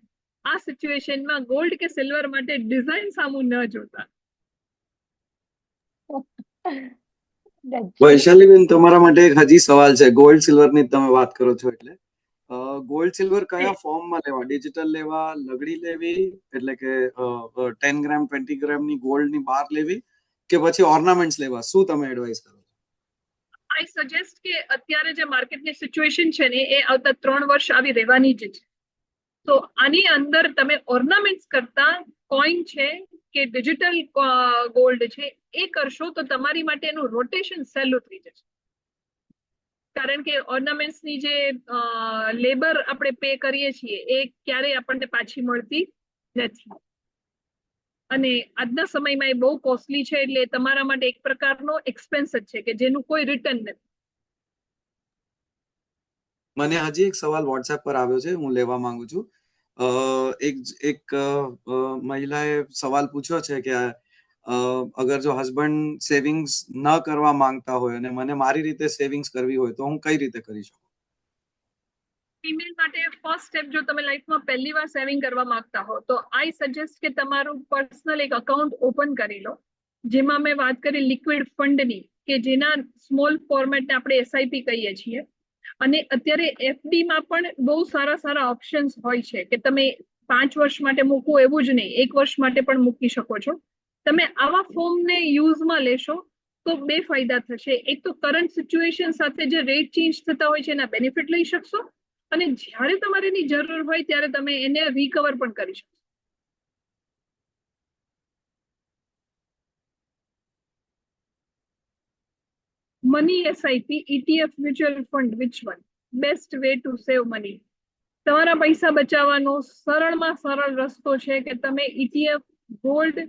Speaker 3: આ સિચ્યુએશનમાં ગોલ્ડ કે સિલ્વર માટે ડિઝાઇન સામું ન જોતા.
Speaker 1: વૈશાલીબેન, તમારા માટે એક હજી સવાલ છે. ગોલ્ડ સિલ્વર ની તમે વાત કરો છો એટલે ગોલ્ડ સિલ્વર કયા ફોર્મમાં લેવા? ડિજિટલ લેવા, લગડી લેવી, એટલે કે 10 ગ્રામ 20 ગ્રામની ગોલ્ડની બાર લેવી, કે પછી ઓર્નામેન્ટ્સ લેવા? શું તમે એડવાઇસ કરો?
Speaker 3: આઈ સજેસ્ટ કે અત્યારે જે માર્કેટની સિચ્યુએશન છે ને, એ આવતા 3 વર્ષ આવી રહેવાની જ છે. તો આની અંદર તમે ઓર્નામેન્ટ્સ કરતા કોઈન છે કે ડિજિટલ ગોલ્ડ છે એ કરશો તો તમારી માટે એનું રોટેશન સહેલું થઈ જશે. કારણ કે ઓર્નામેન્ટ્સ ની જે લેબર આપણે પે કરીએ છીએ એ ક્યારેય આપણને પાછી મળતી નથી, અને આજના સમયમાં એ બહુ કોસ્ટલી છે. એટલે તમારા માટે એક પ્રકારનો એક્સપેન્સ જ છે કે જેનું કોઈ રિટર્ન નથી.
Speaker 1: મને હજી એક સવાલ વોટ્સએપ પર આવ્યો છે, હું લેવા માંગુ છું. એક મહિલાએ સવાલ પૂછ્યો છે કે અગર જો હસબન્ડ સેવિંગ્સ ન કરવા માંગતા હોય અને મને મારી રીતે સેવિંગ્સ કરવી હોય તો હું કઈ રીતે કરી શકું?
Speaker 3: ફિમેલ માટે ફર્સ્ટ સ્ટેપ, જો તમે લાઈફમાં પહેલી વાર સેવિંગ કરવા માંગતા હો તો આઈ સજેસ્ટ કે તમારું પર્સનલ એક અકાઉન્ટ ઓપન કરી લો, જેમાં મેં વાત કરી લિક્વિડ ફંડની, કે જેના સ્મોલ ફોર્મેટને આપણે એસઆઈપી કહીએ છીએ. અને અત્યારે એફડી માં પણ બહુ સારા ઓપ્શન્સ હોય છે કે તમે 5 વર્ષ માટે મૂકવું એવું જ નહીં, 1 વર્ષ માટે પણ મૂકી શકો છો. તમે આવા ફોર્મને યુઝમાં લેશો તો બે ફાયદા થશે. એક તો કરંટ સિચ્યુએશન સાથે જે રેટ ચેન્જ થતા હોય છે એના બેનિફિટ લઈ શકશો, અને જ્યારે તમારે એની જરૂર હોય ત્યારે તમે એને રિકવર પણ કરી શકો. Money SIP, ETF, mutual fund, which one best way to save money? તમારા પૈસા બચાવવાનો સરળમાં સરળ રસ્તો છે કે તમે ETF, ગોલ્ડ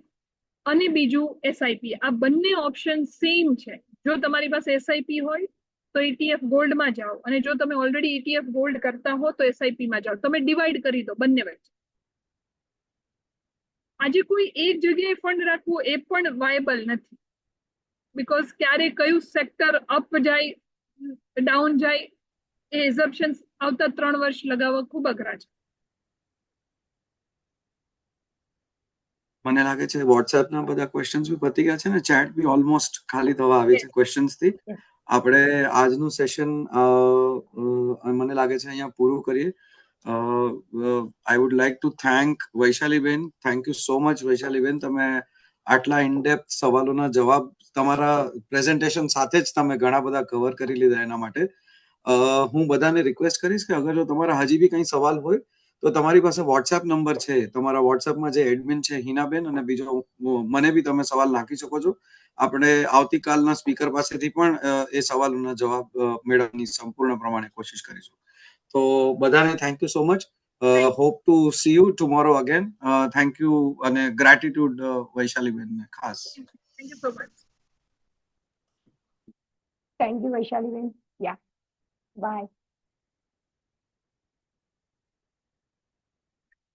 Speaker 3: અને બીજું એસઆઈપી, આ બંને ઓપ્શન સેમ છે. જો તમારી પાસે એસઆઈપી હોય તો ETF ગોલ્ડમાં જાઓ, અને જો તમે ઓલરેડી ETF ગોલ્ડ કરતા હો તો એસઆઈપી માં જાઓ. તમે ડિવાઈડ કરી દો બંને વચ્ચે. આજે કોઈ એક જગ્યાએ ફંડ રાખવું એ પણ વાયેબલ નથી, બીકોઝ ક્યારે કયું સેક્ટર અપ જાય, ડાઉન જાય, એ એઝમ્પશન્સ આવતા 3 વર્ષ લગાવવા ખૂબ અઘરા છે.
Speaker 1: મને લાગે છે વોટ્સએપ ના બધા ક્વેશ્ચન્સ બી પતી ગયા છે ને, ચેટ બી ઓલમોસ્ટ ખાલી થવા આવી છે ક્વેશ્ચન્સ થી. આપણે આજનું સેશન મને લાગે છે અહીંયા પૂરું કરીએ. I would like to thank Vaishaliben. Thank you so much Vaishaliben, તમે આટલા ઇનડેપ્થ સવાલોના જવાબ તમારા પ્રેઝન્ટેશન સાથે જ તમે ઘણા બધા કવર કરી લીધા. એના માટે હું બધાને રિક્વેસ્ટ કરીશ કે અગર જો તમારા હજી બી કંઈ સવાલ હોય તો તમારી પાસે વોટ્સએપ નંબર છે, તમારા વોટ્સએપમાં જે એડમિન છે હિનાબેન, અને બીજો મને બી તમે સવાલ નાખી શકો છો. આપણે આવતીકાલના સ્પીકર પાસેથી પણ એ સવાલોના જવાબ મેળવવાની સંપૂર્ણ પ્રમાણે કોશિશ કરીશું. તો બધાને thank you so much. Hope to see you tomorrow again. Thank you અને ગ્રેટિટ્યુડ વૈશાલીબેનને ખાસ.
Speaker 3: Thank you so much.
Speaker 4: Thank you Vaishaliben. Yeah by.